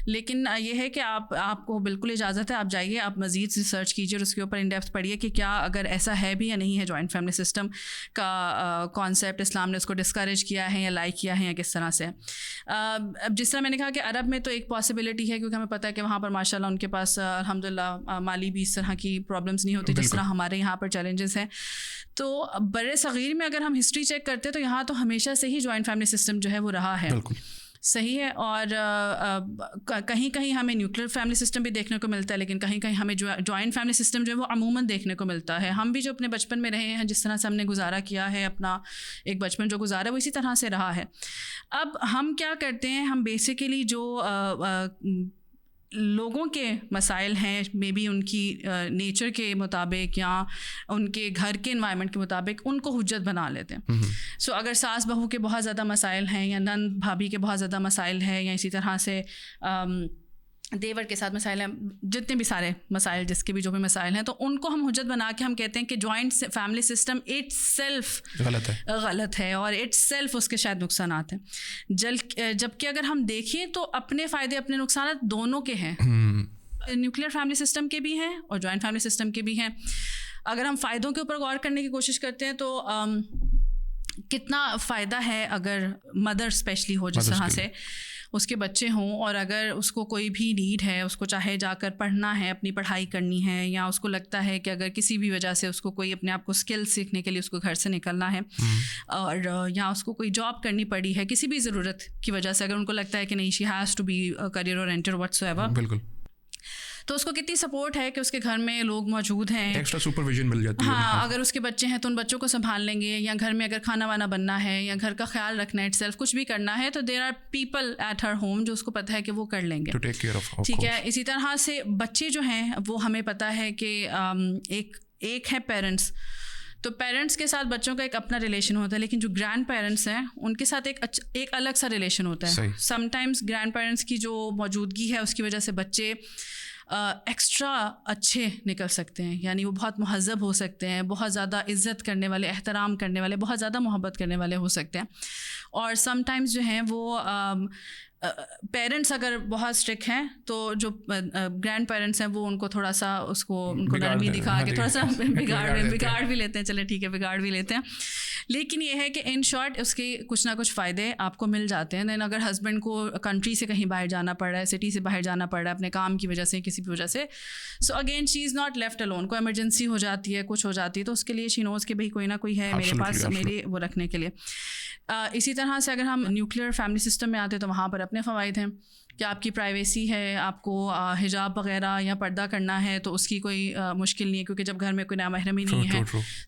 لیکن یہ ہے کہ آپ کو بالکل اجازت ہے, آپ جائیے, آپ مزید ریسرچ کیجیے اور اس کے اوپر ان ڈیپتھ پڑھیے کہ کیا اگر ایسا ہے بھی یا نہیں ہے, جوائنٹ فیملی سسٹم کا کانسیپٹ اسلام نے اس کو ڈسکریج کیا ہے یا لائک کیا ہے یا کس طرح سے. اب جس طرح میں نے کہا کہ عرب میں تو ایک پاسبلٹی ہے, کیونکہ ہمیں پتہ ہے کہ وہاں پر ماشاء اللہ ان کے پاس الحمدللہ مالی بھی اس طرح کی پرابلمس نہیں ہوتی جس طرح ہمارے یہاں پر چیلنجز ہیں. تو بر صغیر میں اگر ہم ہسٹری چیک کرتے تو یہاں تو ہمیشہ سے ہی جوائنٹ فیملی سسٹم جو ہے وہ رہا ہے. صحیح ہے, اور کہیں کہیں ہمیں نیوکلیر فیملی سسٹم بھی دیکھنے کو ملتا ہے, لیکن کہیں کہیں ہمیں جوائنٹ فیملی سسٹم جو ہے وہ عموماً دیکھنے کو ملتا ہے. ہم بھی جو اپنے بچپن میں رہے ہیں, جس طرح سے ہم نے گزارا کیا ہے, اپنا ایک بچپن جو گزارا ہے وہ اسی طرح سے رہا ہے. اب ہم کیا کرتے ہیں, ہم بیسیکلی جو لوگوں کے مسائل ہیں, مے بی ان کی نیچر کے مطابق یا ان کے گھر کے انوائرمنٹ کے مطابق ان کو حجت بنا لیتے ہیں. سو اگر ساس بہو کے بہت زیادہ مسائل ہیں, یا نند بھابھی کے بہت زیادہ مسائل ہیں, یا اسی طرح سے دیور کے ساتھ مسائل ہیں, جتنے بھی سارے مسائل جس کے بھی جو بھی مسائل ہیں, تو ان کو ہم حجت بنا کے ہم کہتے ہیں کہ joint family system it self غلط ہے اور اٹ سیلف اس کے شاید نقصانات ہیں. جبکہ اگر ہم دیکھیں تو اپنے فائدے اپنے نقصانات دونوں کے ہیں, نیوکلیر فیملی سسٹم کے بھی ہیں اور جوائنٹ فیملی سسٹم کے بھی ہیں. اگر ہم فائدوں کے اوپر غور کرنے کی کوشش کرتے ہیں تو کتنا فائدہ ہے اگر مدر اسپیشلی ہو, جس طرح سے اس کے بچے ہوں, اور اگر اس کو کوئی بھی نیڈ ہے, اس کو چاہے جا کر پڑھنا ہے, اپنی پڑھائی کرنی ہے, یا اس کو لگتا ہے کہ اگر کسی بھی وجہ سے اس کو کوئی اپنے آپ کو اسکل سیکھنے کے لیے اس کو گھر سے نکلنا ہے, اور یا اس کو کوئی جاب کرنی پڑی ہے کسی بھی ضرورت کی وجہ سے, اگر ان کو لگتا ہے کہ نہیں she has to be career oriented whatsoever, بالکل, تو اس کو کتنی سپورٹ ہے کہ اس کے گھر میں لوگ موجود ہیں, ایکسٹرا سپرویژن مل جاتی ہے. ہاں, اگر اس کے بچے ہیں تو ان بچوں کو سنبھال لیں گے, یا گھر میں اگر کھانا وانا بننا ہے یا گھر کا خیال رکھنا ہے, اٹ سیلف کچھ بھی کرنا ہے, تو there are people at her home جو اس کو پتہ ہے کہ وہ کر لیں گے. ٹھیک ہے, اسی طرح سے بچے جو ہیں وہ ہمیں پتہ ہے کہ ایک ایک ہے پیرنٹس, تو پیرنٹس کے ساتھ بچوں کا ایک اپنا ریلیشن ہوتا ہے, لیکن جو گرینڈ پیرنٹس ہیں ان کے ساتھ ایک الگ سا ریلیشن ہوتا ہے. سم ٹائمز گرینڈ پیرنٹس کی جو موجودگی ہے اس کی وجہ سے بچے ایکسٹرا اچھے نکل سکتے ہیں, یعنی وہ بہت مہذب ہو سکتے ہیں, بہت زیادہ عزت کرنے والے, احترام کرنے والے, بہت زیادہ محبت کرنے والے ہو سکتے ہیں. اور سم ٹائمز جو ہیں وہ پیرنٹس اگر بہت اسٹرکٹ ہیں تو جو گرینڈ پیرنٹس ہیں وہ ان کو تھوڑا سا ان کو نرمی دکھا کے تھوڑا سا بگاڑ بھی لیتے ہیں, چلے ٹھیک ہے بگاڑ بھی لیتے ہیں. لیکن یہ ہے کہ ان شارٹ اس کے کچھ نہ کچھ فائدے آپ کو مل جاتے ہیں. دین اگر ہسبینڈ کو کنٹری سے کہیں باہر جانا پڑ رہا ہے, سٹی سے باہر جانا پڑ رہا ہے اپنے کام کی وجہ سے, کسی بھی وجہ سے, so again she is not left alone. کوئی ایمرجنسی ہو جاتی ہے, کچھ ہو جاتی ہے, تو اس کے لیے شی نوز کہ بھائی کوئی نہ کوئی ہے میرے پاس میرے وہ رکھنے کے لیے. اسی طرح سے اگر ہم نیوکلیئر فیملی سسٹم میں آتے ہیں تو وہاں پر اپنے فوائد ہیں کہ آپ کی پرائیویسی ہے, آپ کو حجاب وغیرہ یا پردہ کرنا ہے تو اس کی کوئی مشکل نہیں ہے, کیونکہ جب گھر میں کوئی نامحرمی نہیں ہے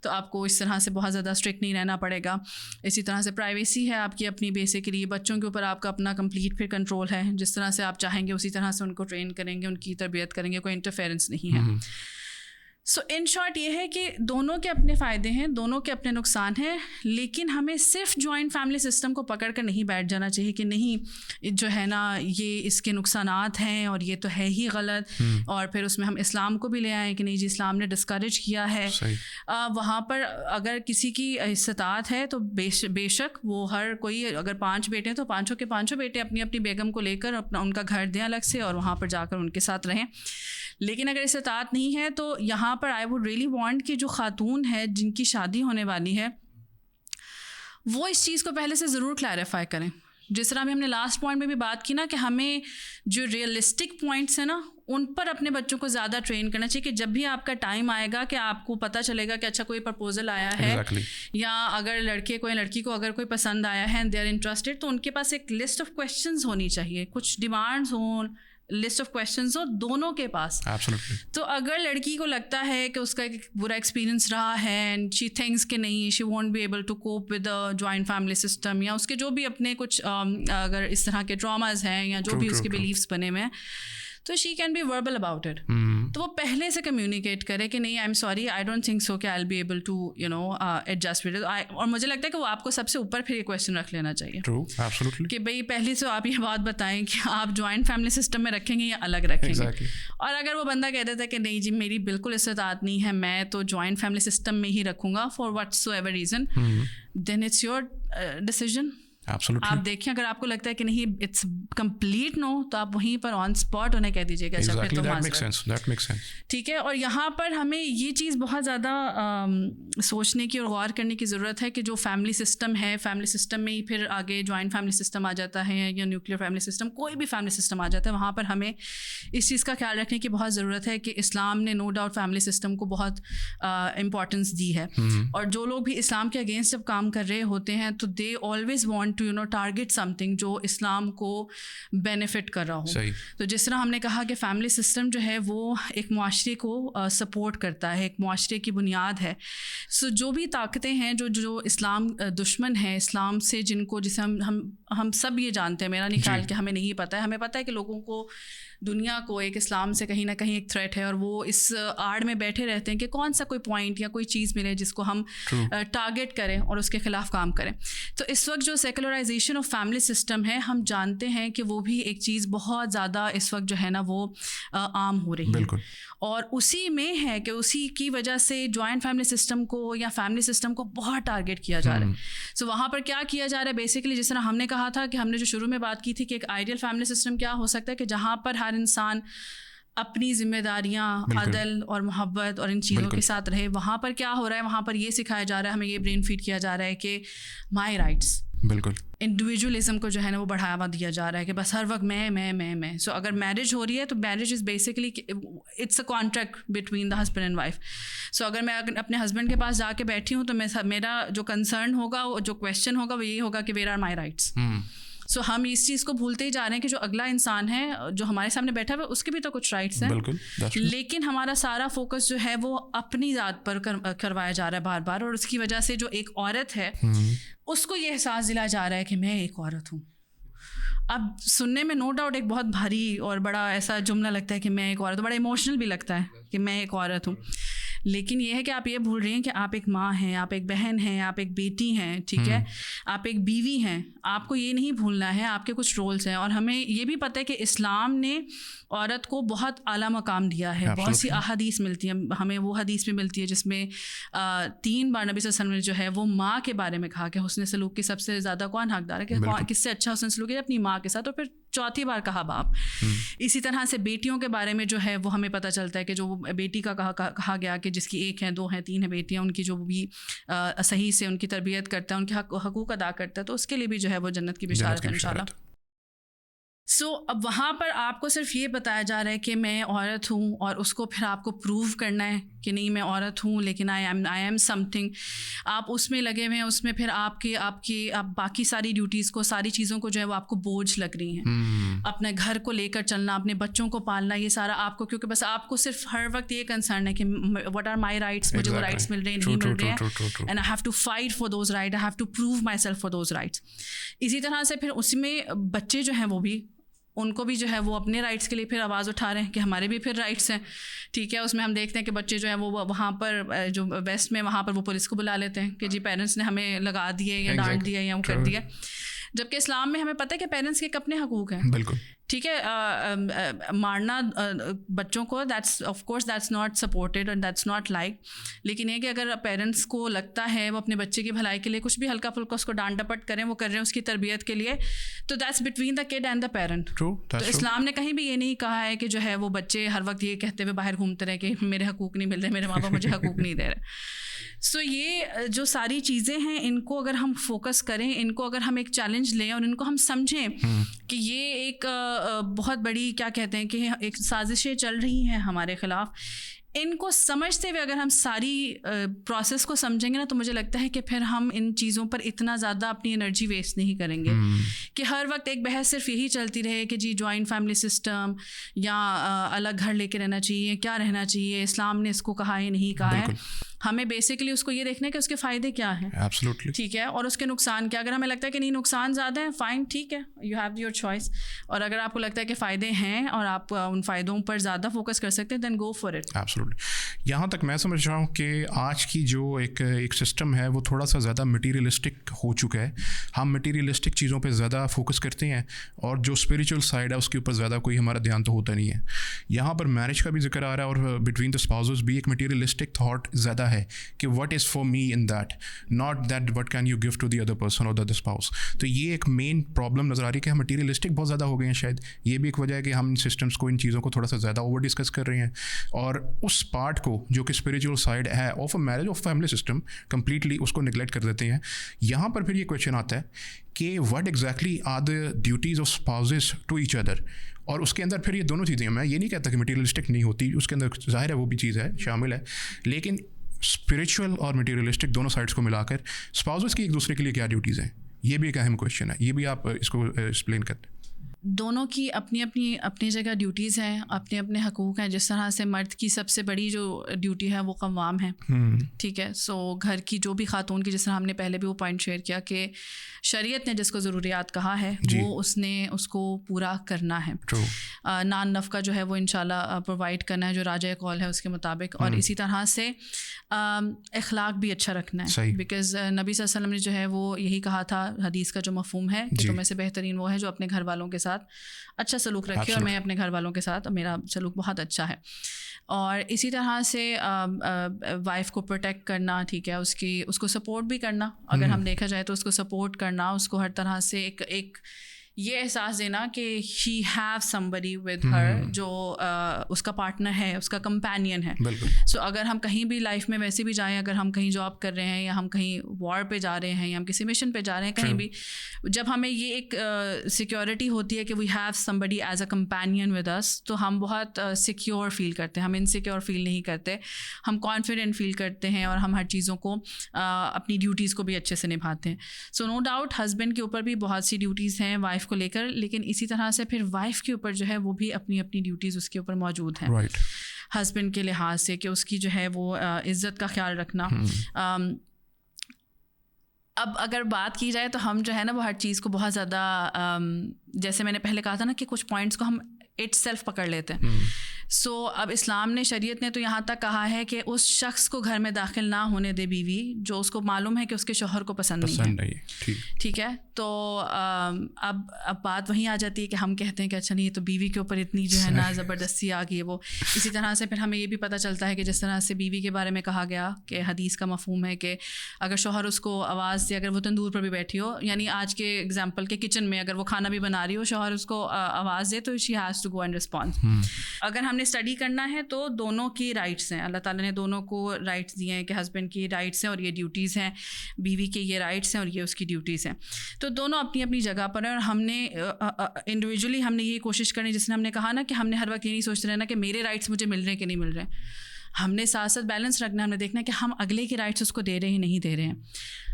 تو آپ کو اس طرح سے بہت زیادہ اسٹرکٹ نہیں رہنا پڑے گا. اسی طرح سے پرائیویسی ہے آپ کی اپنی بیسکلی, بچوں کے اوپر آپ کا اپنا کمپلیٹ پھر کنٹرول ہے, جس طرح سے آپ چاہیں گے اسی طرح سے ان کو ٹرین کریں گے, ان کی تربیت کریں گے, کوئی انٹرفیئرنس نہیں ہے. سو ان شارٹ یہ ہے کہ دونوں کے اپنے فائدے ہیں, دونوں کے اپنے نقصان ہیں, لیکن ہمیں صرف جوائنٹ فیملی سسٹم کو پکڑ کر نہیں بیٹھ جانا چاہیے کہ نہیں جو ہے نا یہ اس کے نقصانات ہیں اور یہ تو ہے ہی غلط, اور پھر اس میں ہم اسلام کو بھی لے آئیں کہ نہیں جی اسلام نے ڈسکریج کیا ہے. وہاں پر اگر کسی کی استطاعت ہے تو بے شک وہ ہر کوئی, اگر 5 بیٹے ہیں تو 5 کے 5 بیٹے اپنی اپنی بیگم کو لے کر اپنا ان کا گھر دیں الگ سے اور وہاں پر جا کر ان کے ساتھ رہیں. لیکن اگر استطاعت نہیں ہے تو یہاں پر آئی ووڈ ریئلی وانٹ کہ جو خاتون ہے جن کی شادی ہونے والی ہے وہ اس چیز کو پہلے سے ضرور کلیریفائی کریں. جس طرح بھی ہم نے لاسٹ پوائنٹ میں بھی بات کی نا کہ ہمیں جو ریئلسٹک پوائنٹس ہیں نا ان پر اپنے بچوں کو زیادہ ٹرین کرنا چاہیے کہ جب بھی آپ کا ٹائم آئے گا کہ آپ کو پتہ چلے گا کہ اچھا کوئی پرپوزل آیا ہے یا اگر لڑکے کو یا لڑکی کو اگر کوئی پسند آیا ہے اینڈ دے آر انٹرسٹیڈ, تو ان کے پاس ایک لسٹ آف کویشچنز ہونی چاہیے, کچھ ڈیمانڈز ہوں, لسٹ آف کویشچنز ہو دونوں کے پاس. تو اگر لڑکی کو لگتا ہے کہ اس کا ایک برا ایکسپیرینس رہا ہے اینڈ شی تھنکس کہ نہیں she won't be able to cope with joint family system, یا اس کے جو بھی اپنے کچھ اگر اس طرح کے ٹراماز ہیں یا جو بھی اس کے بلیفس بنے ہوئے ہیں, تو she can be verbal about it. تو وہ پہلے سے کمیونیکیٹ کرے کہ نہیں I am sorry, I don't think so کہ I will be able to you know adjust with it. اور مجھے لگتا ہے کہ وہ آپ کو سب سے اوپر پھر یہ کویشچن رکھ لینا چاہیے کہ بھائی پہلے سے آپ یہ بات بتائیں کہ آپ جوائنٹ فیملی سسٹم میں رکھیں گے یا الگ رکھیں گے. اور اگر وہ بندہ کہہ دیتا ہے کہ نہیں جی میری بالکل استطاعت نہیں ہے, میں تو جوائنٹ فیملی سسٹم میں ہی رکھوں گا for whatsoever reason, then it's your decision. آپ دیکھیں اگر آپ کو لگتا ہے کہ نہیں اٹس کمپلیٹ نو, تو آپ وہیں پر آن اسپاٹ انہیں کہہ دیجیے گا. ٹھیک ہے. اور یہاں پر ہمیں یہ چیز بہت زیادہ سوچنے کی اور غور کرنے کی ضرورت ہے کہ جو فیملی سسٹم ہے, فیملی سسٹم میں ہی پھر آگے جوائنٹ فیملی سسٹم آ جاتا ہے یا نیوکلیئر فیملی سسٹم, کوئی بھی فیملی سسٹم آ جاتا ہے, وہاں پر ہمیں اس چیز کا خیال رکھنے کی بہت ضرورت ہے کہ اسلام نے نو ڈاؤٹ فیملی سسٹم کو بہت امپورٹنس دی ہے. اور جو لوگ بھی اسلام کے اگینسٹ جب کام کر رہے ہوتے ہیں تو they always want to you know target something جو اسلام کو بینیفٹ کر رہا ہو. تو جس طرح ہم نے کہا کہ فیملی سسٹم جو ہے وہ ایک معاشرے کو سپورٹ کرتا ہے, ایک معاشرے کی بنیاد ہے. سو جو بھی طاقتیں ہیں جو اسلام دشمن ہیں اسلام سے, جن کو جسے ہم سب یہ جانتے ہیں, میرا نہیں خیال کہ ہمیں نہیں پتہ ہے, ہمیں پتہ ہے کہ لوگوں کو دنیا کو ایک اسلام سے کہیں نہ کہیں ایک تھریٹ ہے, اور وہ اس آڑ میں بیٹھے رہتے ہیں کہ کون سا کوئی پوائنٹ یا کوئی چیز ملے جس کو ہم ٹارگیٹ کریں اور اس کے خلاف کام کریں. تو اس وقت جو سیکولرائزیشن آف فیملی سسٹم ہے, ہم جانتے ہیں کہ وہ بھی ایک چیز بہت زیادہ اس وقت جو ہے نا وہ عام ہو رہی ہے, اور اسی میں ہے کہ اسی کی وجہ سے جوائنٹ فیملی سسٹم کو یا فیملی سسٹم کو بہت ٹارگیٹ کیا جا رہا ہے. سو وہاں پر کیا کیا جا رہا ہے بیسیکلی, جس طرح ہم نے کہا تھا کہ ہم نے جو شروع میں بات کی تھی کہ ایک آئیڈیل فیملی سسٹم کیا ہو سکتا ہے کہ جہاں پر ہر انسان اپنی ذمہ داریاں, عدل اور محبت اور ان چیزوں کے ساتھ رہے. وہاں پر کیا ہو رہا ہے, وہاں پر یہ سکھایا جا رہا ہے, ہمیں یہ برین فیڈ کیا جا رہا ہے کہ مائی رائٹس, بالکل انڈیویجولزم کو جو ہے نا وہ بڑھاوا دیا جا رہا ہے کہ بس ہر وقت میں. سو اگر میرج ہو رہی ہے تو marriage is basically it's a contract between the husband and wife. So اگر میں اپنے ہسبینڈ کے پاس جا کے بیٹھی ہوں تو میرا جو کنسرن ہوگا, جو کویشچن ہوگا وہ یہی ہوگا کہ ویئر آر مائی رائٹس. سو ہم اس چیز کو بھولتے ہی جا رہے ہیں کہ جو اگلا انسان ہے جو ہمارے سامنے بیٹھا ہوا ہے اس کے بھی تو کچھ رائٹس ہیں, لیکن ہمارا سارا فوکس جو ہے وہ اپنی ذات پر کروایا جا رہا ہے بار بار, اور اس کی وجہ سے جو ایک عورت ہے اس کو یہ احساس دلایا جا رہا ہے کہ میں ایک عورت ہوں. اب سننے میں نو ڈاؤٹ ایک بہت بھاری اور بڑا ایسا جملہ لگتا ہے کہ میں ایک عورت ہوں, بڑا ایموشنل بھی لگتا ہے کہ میں ایک عورت ہوں, لیکن یہ ہے کہ آپ یہ بھول رہی ہیں کہ آپ ایک ماں ہیں, آپ ایک بہن ہیں, آپ ایک بیٹی ہیں, ٹھیک ہے, آپ ایک بیوی ہیں. آپ کو یہ نہیں بھولنا ہے آپ کے کچھ رولس ہیں. اور ہمیں یہ بھی پتہ ہے کہ اسلام نے عورت کو بہت اعلیٰ مقام دیا ہے. بہت سی احادیث ملتی ہیں ہمیں, وہ حدیث بھی ملتی ہے جس میں 3 بار نبی صلی اللہ علیہ وسلم نے جو ہے وہ ماں کے بارے میں کہا کہ حسن سلوک کی سب سے زیادہ کون حقدار ہے, کہ کس سے اچھا حسن سلوک ہے اپنی ماں کے ساتھ. اور پھر 4تھی بار کہا باپ. اسی طرح سے بیٹیوں کے بارے میں جو ہے وہ ہمیں پتہ چلتا ہے کہ جو بیٹی کا کہا گیا کہ جس کی 1 ہے 2 ہیں 3 ہیں بیٹیاں, ان کی جو بھی صحیح سے ان کی تربیت کرتا ہے, ان کے حقوق ادا کرتا ہے, تو اس کے لیے بھی جو ہے وہ جنت کی بشارت ہے انشاءاللہ. سو اب وہاں پر آپ کو صرف یہ بتایا جا رہا ہے کہ میں عورت ہوں, اور اس کو پھر آپ کو پروو کرنا ہے کہ نہیں میں عورت ہوں لیکن آئی ایم سم تھنگ. آپ اس میں لگے ہوئے ہیں, اس میں پھر آپ باقی ساری ڈیوٹیز کو, ساری چیزوں کو جو ہے وہ آپ کو بوجھ لگ رہی ہیں. اپنے گھر کو لے کر چلنا, اپنے بچوں کو پالنا, یہ سارا آپ کو, کیونکہ بس آپ کو صرف ہر وقت یہ کنسرن ہے کہ وٹ آر مائی رائٹس, مجھے وہ رائٹس مل رہے ہیں نہیں مل رہے ہیں, and I have to fight for those right, I have to prove myself for those rights. اسی طرح سے پھر اس میں بچے جو ہیں وہ بھی, ان کو بھی جو ہے وہ اپنے رائٹس کے لیے پھر آواز اٹھا رہے ہیں کہ ہمارے بھی پھر رائٹس ہیں, ٹھیک ہے. اس میں ہم دیکھتے ہیں کہ بچے جو ہیں وہ وہاں پر جو ویسٹ میں وہاں پر وہ پولیس کو بلا لیتے ہیں کہ جی پیرنٹس نے ہمیں لگا دیے یا ڈانٹ دیا یا وہ کر دیا, جبکہ اسلام میں ہمیں پتہ ہے کہ پیرنٹس کے اپنے حقوق ہیں. بالکل ٹھیک ہے, مارنا بچوں کو that's of course that's not supported and that's not like. لیکن یہ کہ اگر پیرنٹس کو لگتا ہے وہ اپنے بچے کی بھلائی کے لیے کچھ بھی ہلکا پھلکا اس کو ڈانٹ ڈپٹ کریں, وہ کر رہے ہیں اس کی تربیت کے لیے, تو that's between the could and the parent. تو اسلام نے کہیں بھی یہ نہیں کہا ہے کہ جو ہے وہ بچے ہر وقت یہ کہتے ہوئے باہر گھومتے رہے کہ میرے حقوق نہیں مل رہے, میرے ماں باپ مجھے حقوق نہیں دے رہے. سو یہ جو ساری چیزیں ہیں ان کو اگر ہم فوکس کریں, ان کو اگر ہم ایک چیلنج لیں اور ان کو ہم سمجھیں کہ یہ ایک بہت بڑی کیا کہتے ہیں کہ ایک سازشیں چل رہی ہیں ہمارے خلاف, ان کو سمجھتے ہوئے اگر ہم ساری پروسیس کو سمجھیں گے نا, تو مجھے لگتا ہے کہ پھر ہم ان چیزوں پر اتنا زیادہ اپنی انرجی ویسٹ نہیں کریں گے کہ ہر وقت ایک بحث صرف یہی چلتی رہے کہ جی جوائنٹ فیملی سسٹم یا الگ گھر لے کے رہنا چاہیے, کیا رہنا چاہیے, اسلام نے اس کو کہا ہے نہیں کہا ہے. ہمیں بیسکلی اس کو یہ دیکھنا ہے کہ اس کے فائدے کیا ہیں, ٹھیک ہے, اور اس کے نقصان کیا. اگر ہمیں لگتا ہے کہ نہیں نقصان زیادہ ہے, فائن, ٹھیک ہے, یو ہیو یور چوائس. اور اگر آپ کو لگتا ہے کہ فائدے ہیں اور آپ ان فائدوں پر زیادہ فوکس کر سکتے ہیں, دین گو فار اٹ. یہاں تک میں سمجھ رہا ہوں کہ آج کی جو ایک سسٹم ہے وہ تھوڑا سا زیادہ مٹیریلسٹک ہو چکا ہے. ہم مٹیریلسٹک چیزوں پہ زیادہ فوکس کرتے ہیں اور جو اسپریچول سائڈ ہے اس کے اوپر زیادہ کوئی ہمارا دھیان تو ہوتا نہیں ہے. یہاں پر میرج کا بھی ذکر آ رہا ہے اور بٹوین دا اسپاؤزز بھی ایک مٹیریلسٹک تھاٹ زیادہ ہے کہ what is for me in that, not that what can you give to the other person اور دا ادر اسپاؤس. تو یہ ایک مین پرابلم نظر آ رہی ہے کہ ہم مٹیریلسٹک بہت زیادہ ہو گئے ہیں. شاید یہ بھی ایک وجہ ہے کہ ہم ان سسٹمس کو, ان چیزوں کو تھوڑا سا زیادہ اوور ڈسکس کر رہے ہیں, اور اس پارٹ کو جو کہ اسپریچول سائڈ ہے of a marriage of family system completely اس کو نگلیکٹ کر دیتے ہیں. یہاں پر پھر یہ کویشچن آتا ہے کہ what exactly are the duties of spouses to each other. اور اس کے اندر پھر یہ دونوں چیزیں, میں یہ نہیں کہتا کہ مٹیریلسٹک نہیں ہوتی, اس کے اندر ظاہر ہے وہ بھی چیز ہے شامل ہے, لیکن اسپریچول اور مٹیریلسٹک دونوں سائڈس کو ملا کر اسپاؤزز کی ایک دوسرے کے لیے کیا ڈیوٹیز ہیں, یہ بھی ایک اہم کویشچن ہے. یہ بھی آپ اس کو ایکسپلین کرتے ہیں. دونوں کی اپنی جگہ ڈیوٹیز ہیں, اپنے اپنے حقوق ہیں. جس طرح سے مرد کی سب سے بڑی جو ڈیوٹی ہے وہ قوام ہے, ٹھیک ہے. سو گھر کی جو بھی خاتون کی, جس طرح ہم نے پہلے بھی وہ پوائنٹ شیئر کیا کہ شریعت نے جس کو ضروریات کہا ہے وہ اس نے اس کو پورا کرنا ہے. نان نفقہ جو ہے وہ انشاءاللہ پرووائڈ کرنا ہے جو راجہ قول ہے اس کے مطابق, اور اسی طرح سے اخلاق بھی اچھا رکھنا ہے, بیکاز نبی صلی اللہ علیہ وسلم نے جو ہے وہ یہی کہا تھا, حدیث کا جو مفہوم ہے کہ تم میں سے بہترین وہ ہے جو اپنے گھر والوں کے ساتھ اچھا سلوک رکھے, اور میں اپنے گھر والوں کے ساتھ میرا سلوک بہت اچھا ہے. اور اسی طرح سے وائف کو پروٹیکٹ کرنا, ٹھیک ہے, اس کو سپورٹ بھی کرنا, اگر ہم دیکھا جائے تو اس کو سپورٹ کرنا, اس کو ہر طرح سے ایک یہ احساس دینا کہ he have somebody with her جو اس کا پارٹنر ہے, اس کا کمپینین ہے. سو اگر ہم کہیں بھی لائف میں ویسے بھی جائیں, اگر ہم کہیں جاب کر رہے ہیں یا ہم کہیں وار پہ جا رہے ہیں یا ہم کسی مشن پہ جا رہے ہیں, کہیں بھی جب ہمیں یہ ایک سیکیورٹی ہوتی ہے کہ we have somebody as a companion with us, تو ہم بہت سیکیور فیل کرتے ہیں, ہم انسیکیور فیل نہیں کرتے, ہم کانفیڈنٹ فیل کرتے ہیں, اور ہم ہر چیزوں کو اپنی ڈیوٹیز کو بھی اچھے سے نبھاتے ہیں. سو نو ڈاؤٹ ہسبینڈ کے اوپر بھی بہت سی ڈیوٹیز ہیں وائف کو لے کر, لیکن اسی طرح سے پھر وائف کے اوپر جو ہے وہ بھی اپنی ڈیوٹیز اس کے اوپر موجود ہیں ہسبینڈ کے لحاظ سے, کہ اس کی جو ہے وہ عزت کا خیال رکھنا. اب اگر بات کی جائے تو ہم جو ہے نا وہ ہر چیز کو بہت زیادہ جیسے میں نے پہلے کہا تھا نا کہ کچھ پوائنٹس کو ہم اٹ سیلف پکڑ لیتے ہیں. سو اب اسلام نے شریعت نے تو یہاں تک کہا ہے کہ اس شخص کو گھر میں داخل نہ ہونے دے بیوی جو اس کو معلوم ہے کہ اس کے شوہر کو پسند نہیں ہے. ٹھیک ہے, تو اب بات وہیں آ جاتی ہے کہ ہم کہتے ہیں کہ اچھا نہیں یہ تو بیوی کے اوپر اتنی جو ہے نا زبردستی آ گئی ہے وہ. اسی طرح سے پھر ہمیں یہ بھی پتہ چلتا ہے کہ جس طرح سے بیوی کے بارے میں کہا گیا کہ حدیث کا مفہوم ہے کہ اگر شوہر اس کو آواز دے, اگر وہ تندور پر بھی بیٹھی ہو, یعنی آج کے ایگزامپل کے کچن میں اگر وہ کھانا بھی بنا رہی ہو, شوہر اس کو آواز دے تو she has to go and response. اگر ہم نے اسٹڈی کرنا ہے تو دونوں کی رائٹس ہیں, اللہ تعالیٰ نے دونوں کو رائٹس دیے ہیں کہ ہسبینڈ کی رائٹس ہیں اور یہ ڈیوٹیز ہیں, بیوی کے یہ رائٹس ہیں اور یہ اس کی ڈیوٹیز ہیں. تو دونوں اپنی اپنی جگہ پر ہیں, اور ہم نے انڈیویجولی ہم نے یہ کوشش کرنی, جس نے ہم نے کہا نا کہ ہم نے ہر وقت یہ نہیں سوچتے رہنا کہ میرے رائٹس مجھے مل رہے ہیں کہ نہیں مل رہے ہیں. ہم نے ساتھ ساتھ بیلنس رکھنا, ہم نے دیکھنا کہ ہم اگلے کی رائٹس اس کو دے رہے ہیں نہیں دے رہے ہیں.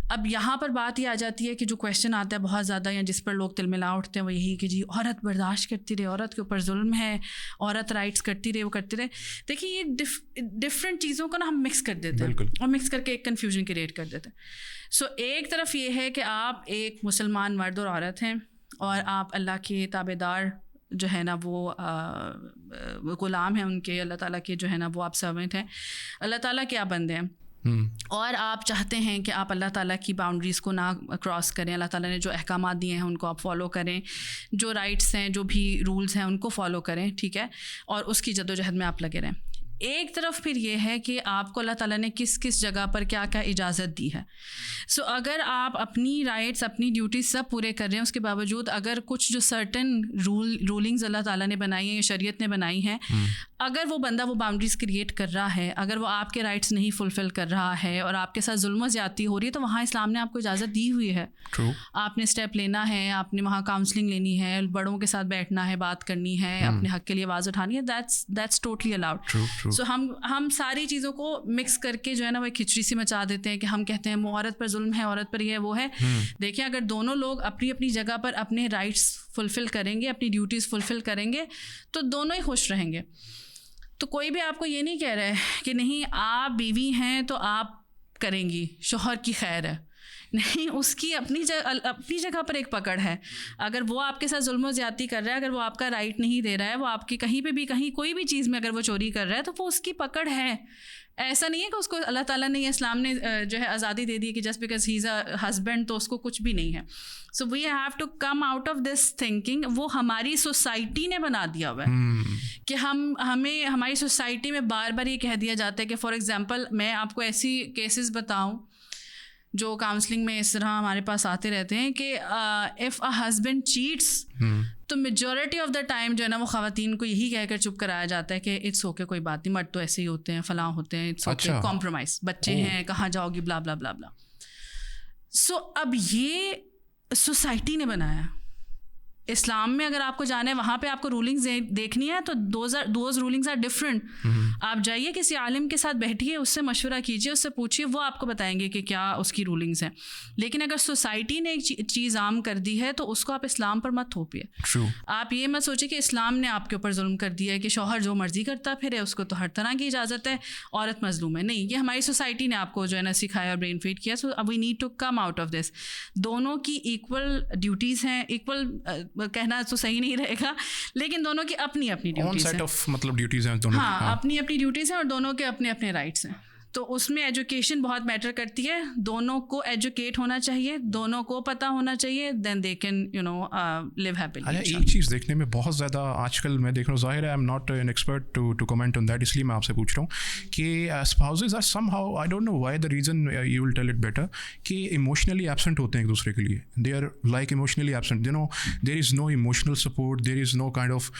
اب یہاں پر بات یہ آ جاتی ہے کہ جو کویشچن آتا ہے بہت زیادہ, یا جس پر لوگ تل ملا اٹھتے ہیں, وہ یہی کہ جی عورت برداشت کرتی رہے, عورت کے اوپر ظلم ہے, عورت رائٹس کرتی رہے, وہ کرتی رہے. دیکھیے یہ ڈفرینٹ چیزوں کو نا ہم مکس کر دیتے ہیں اور مکس کر کے ایک کنفیوژن کریٹ کر دیتے ہیں. سو ایک طرف یہ ہے کہ آپ ایک مسلمان مرد اور عورت ہیں اور آپ اللہ کے تابع دار جو ہے نا وہ غلام ہیں ان کے, اللہ تعالیٰ کے جو ہے نا وہ آپ سرونٹ ہیں, اللہ تعالیٰ کے آپ بندے ہیں, اور آپ چاہتے ہیں کہ آپ اللہ تعالیٰ کی باؤنڈریز کو نہ کراس کریں, اللہ تعالیٰ نے جو احکامات دیے ہیں ان کو آپ فالو کریں, جو رائٹس ہیں جو بھی رولز ہیں ان کو فالو کریں, ٹھیک ہے, اور اس کی جدوجہد میں آپ لگے رہیں. ایک طرف پھر یہ ہے کہ آپ کو اللہ تعالیٰ نے کس کس جگہ پر کیا کیا اجازت دی ہے. سو اگر آپ اپنی رائٹس اپنی ڈیوٹیز سب پورے کر رہے ہیں, اس کے باوجود اگر کچھ جو سرٹن رولنگز اللہ تعالیٰ نے بنائی ہیں یا شریعت نے بنائی ہیں, اگر وہ بندہ وہ باؤنڈریز کریٹ کر رہا ہے, اگر وہ آپ کے رائٹس نہیں فلفل کر رہا ہے اور آپ کے ساتھ ظلم و زیادتی ہو رہی ہے, تو وہاں اسلام نے آپ کو اجازت دی ہوئی ہے. آپ نے اسٹیپ لینا ہے, آپ نے وہاں کاؤنسلنگ لینی ہے, بڑوں کے ساتھ بیٹھنا ہے, بات کرنی ہے, اپنے حق کے لیے آواز اٹھانی ہے. That's totally allowed. سو ہم ساری چیزوں کو مکس کر کے جو ہے نا وہ ایک کھچڑی سی مچا دیتے ہیں کہ ہم کہتے ہیں عورت پر ظلم ہے, عورت پر یہ وہ ہے. دیکھیں اگر دونوں لوگ اپنی اپنی جگہ پر اپنے رائٹس فلفل کریں گے, اپنی ڈیوٹیز فلفل کریں گے, تو دونوں ہی خوش رہیں گے. تو کوئی بھی آپ کو یہ نہیں کہہ رہا ہے کہ نہیں آپ بیوی ہیں تو آپ کریں گی, شوہر کی خیر ہے, نہیں, اس کی اپنی جگہ پر ایک پکڑ ہے. اگر وہ آپ کے ساتھ ظلم و زیادتی کر رہا ہے, اگر وہ آپ کا رائٹ نہیں دے رہا ہے, وہ آپ کی کہیں پہ بھی کہیں کوئی بھی چیز میں اگر وہ چوری کر رہا ہے, تو وہ اس کی پکڑ ہے. ایسا نہیں ہے کہ اس کو اللہ تعالیٰ نے, اسلام نے جو ہے آزادی دے دی کہ just because he is a husband تو اس کو کچھ بھی نہیں ہے. So we have to come out of this thinking. وہ ہماری سوسائٹی نے بنا دیا ہوا ہے کہ ہمیں ہماری سوسائٹی میں بار بار یہ کہہ دیا جاتا ہے کہ فار ایگزامپل میں آپ کو ایسی کیسز بتاؤں جو کاؤنسلنگ میں اس طرح ہمارے پاس آتے رہتے ہیں کہ اف اے ہسبینڈ چیٹس, تو میجورٹی آف دا ٹائم جو ہے نا وہ خواتین کو یہی کہہ کر چپ کرایا جاتا ہے کہ اٹس اوکے, کوئی بات نہیں, مرد تو ایسے ہی ہوتے ہیں, فلاں ہوتے ہیں, اٹس اوکے, کمپرومائز, بچے ہیں, کہاں جاؤ گی, بلا بلا بلا بلا. سو اب یہ سوسائٹی نے بنایا. اسلام میں اگر آپ کو جانا ہے, وہاں پہ آپ کو رولنگز دیکھنی ہے, تو دوز رولنگز آر ڈفرینٹ. آپ جائیے کسی عالم کے ساتھ بیٹھیے, اس سے مشورہ کیجیے, اس سے پوچھیے, وہ آپ کو بتائیں گے کہ کیا اس کی رولنگز ہیں. لیکن اگر سوسائٹی نے ایک چیز عام کر دی ہے تو اس کو آپ اسلام پر مت تھوپیے. آپ یہ مت سوچیں کہ اسلام نے آپ کے اوپر ظلم کر دیا ہے کہ شوہر جو مرضی کرتا پھر اس کو تو ہر طرح کی اجازت ہے, عورت مظلوم ہے. نہیں, یہ ہماری سوسائٹی نے آپ کو جو ہے نا سکھایا اور برین فیڈ کیا. So we need to come out of this. دونوں کی ایکول ڈیوٹیز ہیں, ایکول کہنا تو صحیح نہیں رہے گا, لیکن دونوں کی اپنی اپنی ڈیوٹیز ہیں. ہاں, اپنی اپنی ڈیوٹیز ہیں اور دونوں کے اپنے اپنے رائٹس ہیں. تو اس میں ایجوکیشن بہت میٹر کرتی ہے. دونوں کو ایجوکیٹ ہونا چاہیے, دونوں کو پتہ ہونا چاہیے, دین دے کین لیو ہیپیلی. ایک چیز دیکھنے میں بہت زیادہ آج کل میں دیکھ رہا ہوں, ظاہر ہے I am not an expert to comment on that, اس لیے میں آپ سے پوچھ رہا ہوں کہ spouses are somehow, I don't know why, the reason you will tell it better, کہ ایموشنلی ایبسنٹ ہوتے ہیں ایک دوسرے کے لیے. They are like emotionally absent, you know there is no emotional support, there is no kind of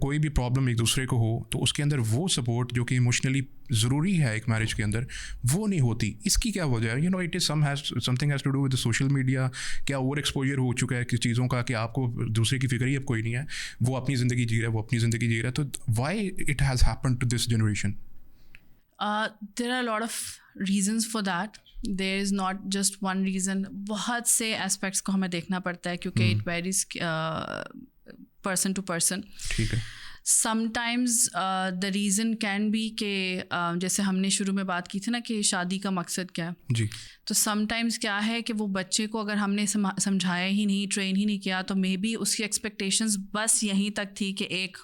کوئی بھی problem ایک دوسرے کو ہو تو اس کے اندر وہ سپورٹ جو کہ ایموشنلی ضروری ہے ایک میرج کے اندر, وہ نہیں ہوتی. اس کی کیا وجہ ہے؟ It is something has to do with social media. کیا اوور ایکسپوجر ہو چکا ہے کس چیزوں کا کہ آپ کو دوسرے کی فکر ہی اب کوئی نہیں ہے, وہ اپنی زندگی جی رہا ہے, وہ اپنی زندگی جی رہا ہے. تو why it has happened to this generation? There are lot of reasons for that. There is not just one reason. بہت سے اسپیکٹس کو ہمیں دیکھنا پڑتا ہے کیونکہ it varies person to person. ٹھیک ہے. Sometimes the reason can be کہ جیسے ہم نے شروع میں بات کی تھی نا کہ شادی کا مقصد کیا ہے, جی, تو سم ٹائمز کیا ہے کہ وہ بچے کو اگر ہم نے سمجھایا ہی نہیں, ٹرین ہی نہیں کیا, تو مے بی اس کی ایکسپیکٹیشنز بس یہیں تک تھی کہ ایک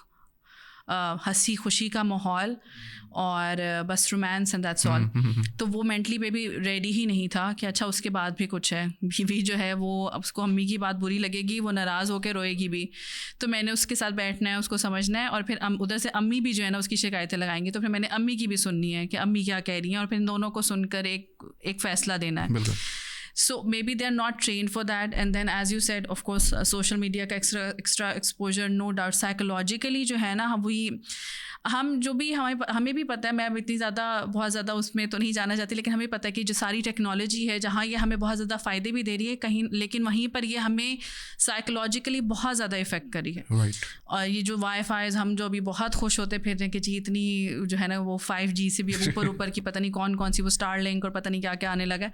ہنسی خوشی کا ماحول اور بس رومانس اینڈ دیٹس آل. تو وہ مینٹلی بیبی ریڈی ہی نہیں تھا کہ اچھا اس کے بعد بھی کچھ ہے. بیوی جو ہے وہ اب اس کو امی کی بات بری لگے گی, وہ ناراض ہو کے روئے گی بھی, تو میں نے اس کے ساتھ بیٹھنا ہے, اس کو سمجھنا ہے, اور پھر ادھر سے امی بھی جو ہے نا اس کی شکایتیں لگائیں گی, تو پھر میں نے امی کی بھی سننی ہے کہ امی کیا کہہ رہی ہیں, اور پھر ان دونوں کو سن کر ایک فیصلہ دینا ہے. So maybe they are not trained for that. And then as you said, of course, social media کا extra exposure, no doubt psychologically جو ہے نا, ہم جو بھی ہمیں بھی پتہ ہے, میں اب اتنی بہت زیادہ اس میں تو نہیں جانا چاہتی, لیکن ہمیں پتہ ہے کہ جو ساری ٹیکنالوجی ہے جہاں یہ ہمیں بہت زیادہ فائدے بھی دے رہی ہے کہیں, لیکن وہیں پر یہ ہمیں سائیکولوجیکلی بہت زیادہ افیکٹ کر رہی ہے. اور یہ جو وائی فائیز ہم جو ابھی بہت خوش ہوتے پھر رہے ہیں کہ جی اتنی جو ہے نا وہ 5G سے بھی اوپر کی پتہ نہیں کون سی وہ اسٹار لنک اور پتہ نہیں کیا آنے لگا,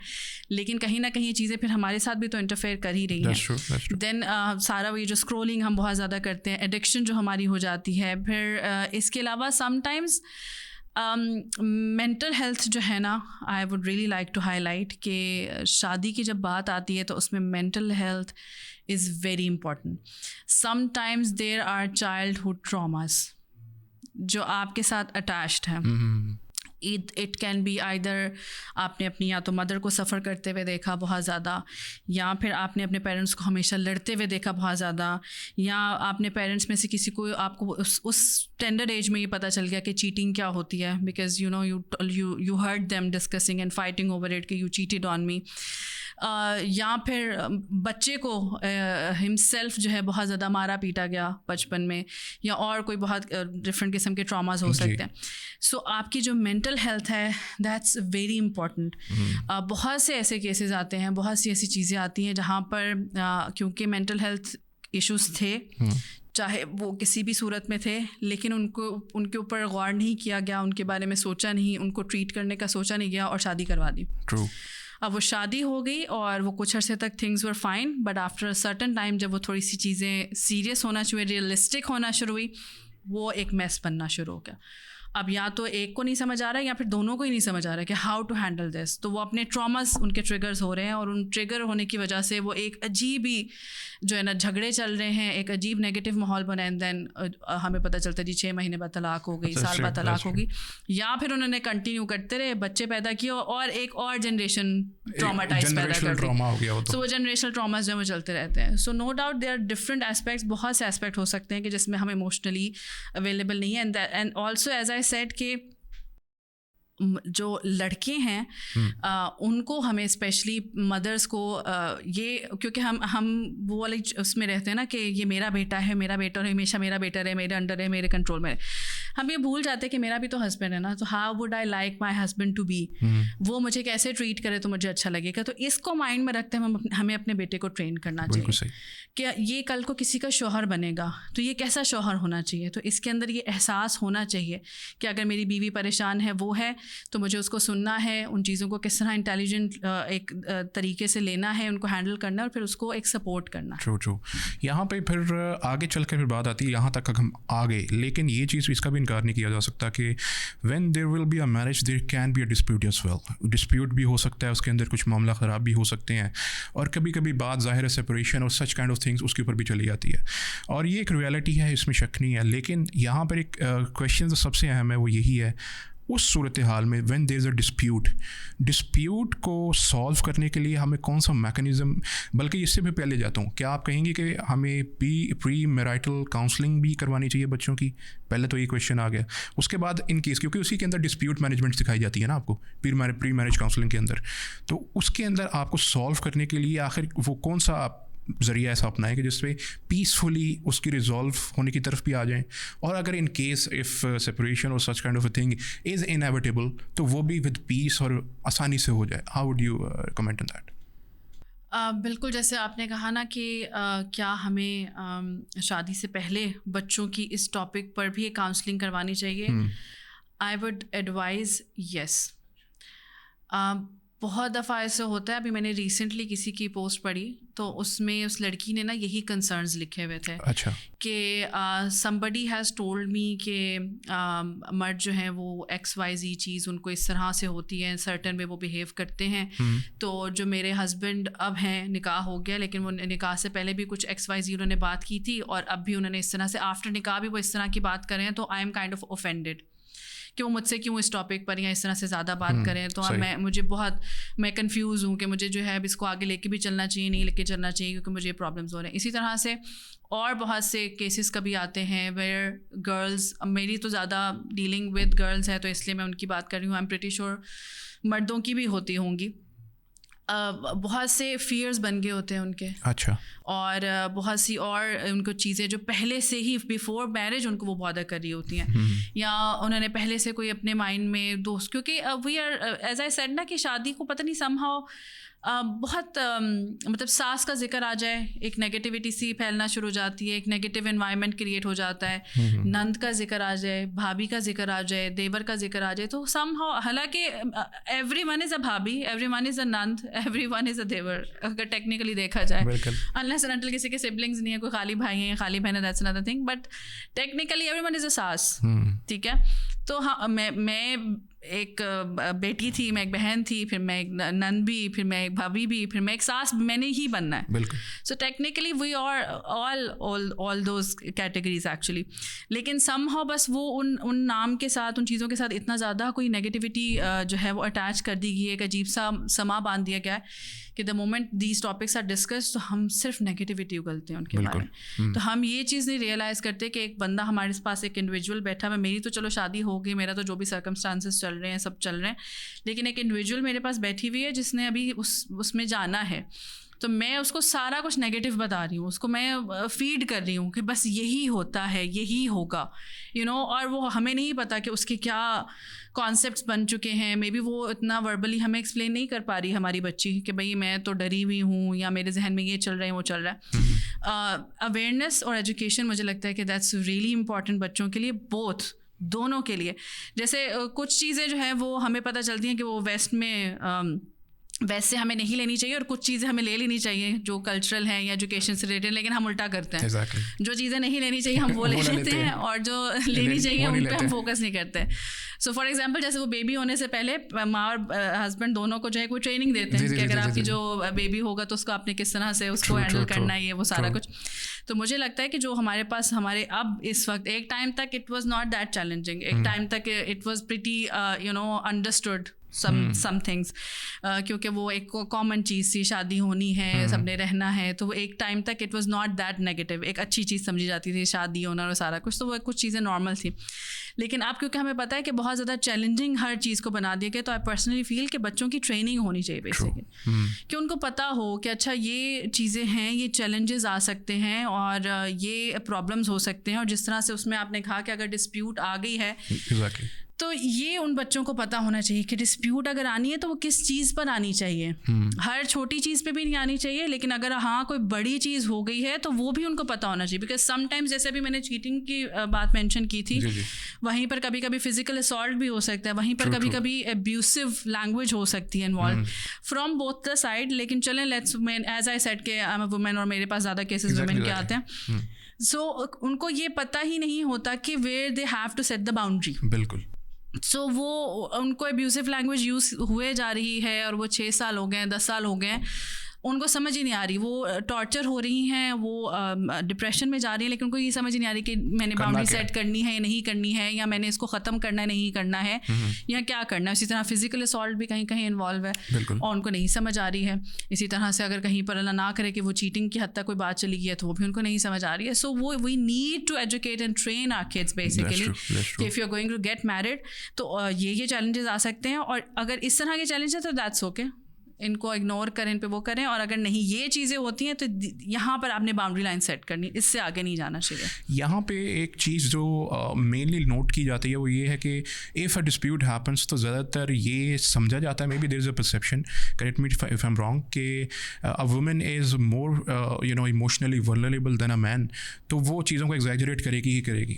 لیکن کہیں نہ کہیں یہ چیزیں پھر ہمارے ساتھ بھی تو انٹرفیئر کر ہی رہی ہیں. دین سارا یہ جو اسکرولنگ ہم بہت زیادہ کرتے ہیں, ایڈکشن جو ہماری ہو جاتی ہے. پھر اس کے علاوہ سم ٹائمز مینٹل ہیلتھ جو ہے نا, I would really like to highlight کہ شادی کی جب بات آتی ہے تو اس میں mental health is very important. Some times there our childhood traumas جو آپ کے ساتھ اٹیچڈ ہیں. اٹ کین بی آئدر آپ نے اپنی یا تو مدر کو سفر کرتے ہوئے دیکھا بہت زیادہ, یا پھر آپ نے اپنے پیرنٹس کو ہمیشہ لڑتے ہوئے دیکھا بہت زیادہ, یا آپ نے پیرنٹس میں سے کسی کو, آپ کو اس ٹینڈر ایج میں یہ پتہ چل گیا کہ چیٹنگ کیا ہوتی ہے, because you know you heard them discussing and fighting over it کہ یو چیٹڈ آن می. یا پھر بچے کو ہم سیلف جو ہے بہت زیادہ مارا پیٹا گیا بچپن میں, یا اور کوئی بہت ڈفرینٹ قسم کے ٹراماز ہو سکتے ہیں. سو آپ کی جو مینٹل ہیلتھ ہے دیٹس ویری امپورٹنٹ. بہت سے ایسے کیسز آتے ہیں, بہت سی ایسی چیزیں آتی ہیں جہاں پر کیونکہ مینٹل ہیلتھ ایشوز تھے, چاہے وہ کسی بھی صورت میں تھے, لیکن ان کے اوپر غور نہیں کیا گیا, ان کے بارے میں سوچا نہیں, ان کو ٹریٹ کرنے کا سوچا نہیں گیا, اور شادی کروا دی. اب وہ شادی ہو گئی اور وہ کچھ عرصے تک things were fine, but after a certain time جب وہ تھوڑی سی چیزیں سیریس ہونا شروع ہوئی, ریئلسٹک ہونا شروع ہوئی, وہ ایک میس بننا شروع ہو گیا. اب یا تو ایک کو نہیں سمجھ آ رہا ہے یا پھر دونوں کو ہی نہیں سمجھ آ رہا ہے کہ ہاؤ ٹو ہینڈل دس. تو وہ اپنے ٹراماز ان کے ٹریگرز ہو رہے ہیں, اور ان ٹریگر ہونے کی وجہ سے وہ ایک عجیب ہی جو ہے نا جھگڑے چل رہے ہیں, ایک عجیب نیگیٹو ماحول بنا. اینڈ دین ہمیں پتہ چلتا ہے جی 6 مہینے بعد طلاق ہو گئی, سال بعد طلاق ہوگی, یا پھر انہوں نے کنٹینیو کرتے رہے, بچے پیدا کیے اور ایک اور جنریشن ٹراماٹائز پیدا کر دی. سو وہ جنریشنل ٹراماز جو ہے وہ چلتے رہتے ہیں. So no doubt they are different aspects, بہت سے ایسپیکٹ ہو سکتے ہیں کہ جس میں ہم ایموشنلی اویلیبل نہیں ہیں. And also as I sad کہ جو لڑکے ہیں ان کو ہمیں اسپیشلی مدرس کو یہ, کیونکہ ہم وہ والے اس میں رہتے ہیں نا کہ یہ میرا بیٹا ہے, میرا بیٹا ہے, ہمیشہ میرا بیٹا رہے, میرے انڈر ہے, میرے کنٹرول میں رہے. ہم یہ بھول جاتے ہیں کہ میرا بھی تو ہسبینڈ ہے نا, تو how would I like my husband to be, وہ مجھے کیسے ٹریٹ کرے تو مجھے اچھا لگے گا. تو اس کو مائنڈ میں رکھتے ہیں ہمیں اپنے بیٹے کو ٹرین کرنا چاہیے کہ یہ کل کو کسی کا شوہر بنے گا تو یہ کیسا شوہر ہونا چاہیے. تو اس کے اندر یہ احساس ہونا چاہیے کہ اگر میری بیوی پریشان ہے, وہ ہے, تو مجھے اس کو سننا ہے, ان چیزوں کو کس طرح انٹیلیجنٹ ایک طریقے سے لینا ہے, ان کو ہینڈل کرنا ہے, اور پھر اس کو ایک سپورٹ کرنا. ٹرو یہاں پہ پھر آگے چل کے پھر بات آتی ہے, یہاں تک ہم آ گئے, لیکن یہ چیز اس کا بھی انکار نہیں کیا جا سکتا کہ when there will be a marriage there can be a dispute as well. Dispute بھی ہو سکتا ہے, اس کے اندر کچھ معاملہ خراب بھی ہو سکتے ہیں, اور کبھی کبھی بات ظاہر ہے سپریشن اور سچ کائنڈ آف تھنگس اس کے اوپر بھی چلی جاتی ہے, اور یہ ایک ریئلٹی ہے, اس میں شک نہیں ہے. لیکن یہاں پر ایک کویشچن سب سے اہم ہے, وہ یہی ہے اس صورتحال میں when there is a dispute کو سالو کرنے کے لیے ہمیں کون سا میکانزم, بلکہ اس سے بھی پہلے جاتا ہوں, کیا آپ کہیں گے کہ ہمیں پری میرائٹل کاؤنسلنگ بھی کروانی چاہیے بچوں کی؟ پہلے تو یہ کویشچن آ گیا. اس کے بعد ان کیس, کیونکہ اسی کے اندر ڈسپیوٹ مینجمنٹ سکھائی جاتی ہے نا آپ کو پری میرج کاؤنسلنگ کے اندر, تو اس کے اندر آپ کو سالو کرنے کے لیے آخر وہ کون سا آپ ذریعہ ایسا اپنائیں کہ جس پہ پیسفلی اس کی ریزالو ہونے کی طرف بھی آ جائیں, اور اگر ان کیس اف سپریشن اور such kind of a thing is inevitable تو وہ بھی ود پیس اور آسانی سے ہو جائے. How would you comment on that? بالکل, جیسے آپ نے کہا نا کہ کیا ہمیں شادی سے پہلے بچوں کی اس ٹاپک پر بھی کاؤنسلنگ کروانی چاہیے. آئی وڈ ایڈوائز یس. بہت دفعہ ایسا ہوتا ہے, ابھی میں نے ریسنٹلی کسی کی پوسٹ پڑھی تو اس میں اس لڑکی نے نا یہی کنسرنز لکھے ہوئے تھے اچھا کہ somebody has told me کہ مرد جو ہیں وہ XYZ چیز ان کو اس طرح سے ہوتی ہے, سرٹن وے وہ بیہیو کرتے ہیں. تو جو میرے ہسبینڈ اب ہیں, نکاح ہو گیا لیکن وہ نکاح سے پہلے بھی کچھ XYZ انہوں نے بات کی تھی, اور اب بھی انہوں نے اس طرح سے آفٹر نکاح بھی وہ اس طرح کی بات کریں, تو I am kind of offended کہ وہ مجھ سے کیوں اس ٹاپک پر یا اس طرح سے زیادہ بات کریں. تو میں کنفیوز ہوں کہ مجھے جو ہے اب اس کو آگے لے کے بھی چلنا چاہیے, نہیں لے کے چلنا چاہیے, کیونکہ مجھے یہ پرابلمس ہو رہے ہیں. اسی طرح سے اور بہت سے کیسز کبھی آتے ہیں ویئر گرلز, میری تو زیادہ ڈیلنگ ود گرلز ہے تو اس لیے میں ان کی بات کر رہی ہوں, آئی ایم پریٹی شیور مردوں کی بھی ہوتی ہوں گی. بہت سے فیئرز بن گئے ہوتے ہیں ان کے, اچھا, اور بہت سی اور ان کو چیزیں جو پہلے سے ہی بیفور میرج ان کو وہ بادر کر رہی ہوتی ہیں, یا انہوں نے پہلے سے کوئی اپنے مائنڈ میں دوست, کیونکہ we are as I said نا کہ شادی کو پتہ نہیں سم ہاؤ بہت مطلب ساس کا ذکر آ جائے, ایک نیگیٹیوٹی سی پھیلنا شروع ہو جاتی ہے, ایک نیگیٹیو انوائرمنٹ کریٹ ہو جاتا ہے. نند کا ذکر آ جائے, بھابھی کا ذکر آ جائے, دیور کا ذکر آ جائے, تو سم ہاؤ, حالانکہ everyone is a bhabhi, everyone is a nand, everyone is a devar, اگر ٹیکنیکلی دیکھا جائے, انلیس اینڈ انٹل کسی کے سبلنگز نہیں ہے, کوئی خالی بھائی ہیں, خالی بہن ہے, that's another thing, but technically everyone is a saas. ٹھیک ہے, تو ہاں میں ایک بیٹی تھی, میں ایک بہن تھی, پھر میں ایک نند بھی, پھر میں ایک بھابھی بھی, پھر میں ایک ساس, میں نے ہی بننا ہے. بالکل. So technically we are all those categories actually, لیکن سم ہاؤ بس وہ ان نام کے ساتھ, ان چیزوں کے ساتھ اتنا زیادہ کوئی نیگیٹیوٹی جو ہے وہ اٹیچ کر دی گئی ہے, ایک عجیب سا سما باندھ دیا گیا ہے کہ the moment these topics are discuss تو ہم صرف نیگیٹیوٹی اگلتے ہیں ان کے بارے میں. تو ہم یہ چیز نہیں ریئلائز کرتے کہ ایک بندہ ہمارے پاس, ایک انڈیویجول بیٹھا ہے, میری تو چلو شادی ہو گئی, میرا تو جو بھی سرکمسٹانسز چل رہے ہیں سب چل رہے ہیں, لیکن ایک انڈیویجول میرے پاس بیٹھی ہوئی ہے جس نے ابھی اس میں جانا ہے, تو میں اس کو سارا کچھ نیگیٹو بتا رہی ہوں, اس کو میں فیڈ کر رہی ہوں کہ بس یہی ہوتا ہے, یہی ہوگا, اور وہ ہمیں نہیں پتا کہ اس کے کیا کانسیپٹس بن چکے ہیں. مے بی وہ اتنا وربلی ہمیں ایکسپلین نہیں کر پا رہی ہماری بچی کہ بھائی میں تو ڈری ہوئی ہوں, یا میرے ذہن میں یہ چل رہا ہے, وہ چل رہا ہے. اویئرنیس اور ایجوکیشن مجھے لگتا ہے کہ دیٹس ریئلی امپورٹنٹ بچوں کے لیے, بوتھ, دونوں کے لیے. جیسے کچھ چیزیں جو ہیں وہ ہمیں پتہ چلتی ہیں کہ وہ ویسٹ میں ویسے ہمیں نہیں لینی چاہیے, اور کچھ چیزیں ہمیں لے لینی چاہیے جو کلچرل ہیں یا ایجوکیشن سے ریلیٹڈ, لیکن ہم الٹا کرتے ہیں. جو چیزیں نہیں لینی چاہیے ہم وہ لے لیتے ہیں, اور جو لینی چاہیے ان پہ ہم فوکس نہیں کرتے. سو فار ایگزامپل جیسے وہ بیبی ہونے سے پہلے ماں اور ہسبینڈ دونوں کو جو ہے کوئی ٹریننگ دیتے ہیں کہ اگر آپ کی جو بیبی ہوگا تو اس کو آپ نے کس طرح سے اس کو ہینڈل کرنا ہے, یہ وہ سارا کچھ. تو مجھے لگتا ہے کہ جو ہمارے پاس ہمارے اب اس وقت, ایک ٹائم تک it was not that challenging, ایک ٹائم تک it was pretty understood some things, کیونکہ وہ ایک کامن چیز تھی, شادی ہونی ہے, سب نے رہنا ہے, تو وہ ایک ٹائم تک it was not that negative, ایک اچھی چیز سمجھی جاتی تھی شادی ہونا اور سارا کچھ, تو وہ کچھ چیزیں نارمل تھی. لیکن اب کیونکہ ہمیں پتہ ہے کہ بہت زیادہ چیلنجنگ ہر چیز کو بنا دیا گیا, تو آئی پرسنلی فیل کہ بچوں کی ٹریننگ ہونی چاہیے بیسکلی, کہ ان کو پتہ ہو کہ اچھا یہ چیزیں ہیں, یہ چیلنجز آ سکتے ہیں, اور یہ پرابلمس ہو سکتے ہیں, اور جس طرح سے اس میں آپ نے کہا کہ اگر ڈسپیوٹ آ گئی ہے تو یہ ان بچوں کو پتہ ہونا چاہیے کہ ڈسپیوٹ اگر آنی ہے تو وہ کس چیز پر آنی چاہیے. ہر چھوٹی چیز پہ بھی نہیں آنی چاہیے, لیکن اگر ہاں کوئی بڑی چیز ہو گئی ہے تو وہ بھی ان کو پتہ ہونا چاہیے. بیکاز سم ٹائمز جیسے ابھی میں نے چیٹنگ کی بات مینشن کی تھی, وہیں پر کبھی کبھی فزیکل اسالٹ بھی ہو سکتا ہے, وہیں پر کبھی کبھی ایبیوسو لینگویج ہو سکتی ہے involve from both the side. لیکن چلیں لیٹس, ایز آئی سیڈ کہ آئی ایم اے وومین اور میرے پاس زیادہ کیسز وومین کے آتے ہیں, سو ان کو یہ پتہ ہی نہیں ہوتا کہ where they have to set the boundary. بالکل. سو وہ ان کو ایبیوسو لینگویج یوز ہوئے جا رہی ہے, اور وہ 6 سال ہو گئے ہیں, 10 سال ہو گئے ہیں, ان کو سمجھ ہی نہیں آ رہی, وہ ٹارچر ہو رہی ہیں, وہ ڈپریشن میں جا رہی ہیں, لیکن ان کو یہ سمجھ نہیں آ رہی کہ میں نے باؤنڈری سیٹ کرنی ہے یا نہیں کرنی ہے, یا میں نے اس کو ختم کرنا ہے نہیں کرنا ہے, یا کیا کرنا ہے. اسی طرح فزیکل اسالٹ بھی کہیں کہیں انوالو ہے, اور ان کو نہیں سمجھ آ رہی ہے. اسی طرح سے اگر کہیں پر اللہ نہ کرے کہ وہ چیٹنگ کی حد تک کوئی بات چلی گئی ہے تو وہ بھی ان کو نہیں سمجھ آ رہی ہے. So we need to educate and train our kids basically کہ if you are going to get married تو یہ چیلنجز آ سکتے ہیں, اور اگر اس طرح کے چیلنج ہے تو دیٹس اوکے, ان کو اگنور کریں, ان پہ وہ کریں, اور اگر نہیں یہ چیزیں ہوتی ہیں تو یہاں پر آپ نے باؤنڈری لائن سیٹ کرنی, اس سے آگے نہیں جانا چاہیے. یہاں پہ ایک چیز جو مینلی نوٹ کی جاتی ہے وہ یہ ہے کہ ایف اے ڈسپیوٹ ہیپنس تو زیادہ تر یہ سمجھا جاتا ہے, maybe there is a perception, correct me if I am wrong, کہ a woman is more emotionally vulnerable than a man, تو وہ چیزوں کو ایگزیجریٹ کرے گی ہی کرے گی.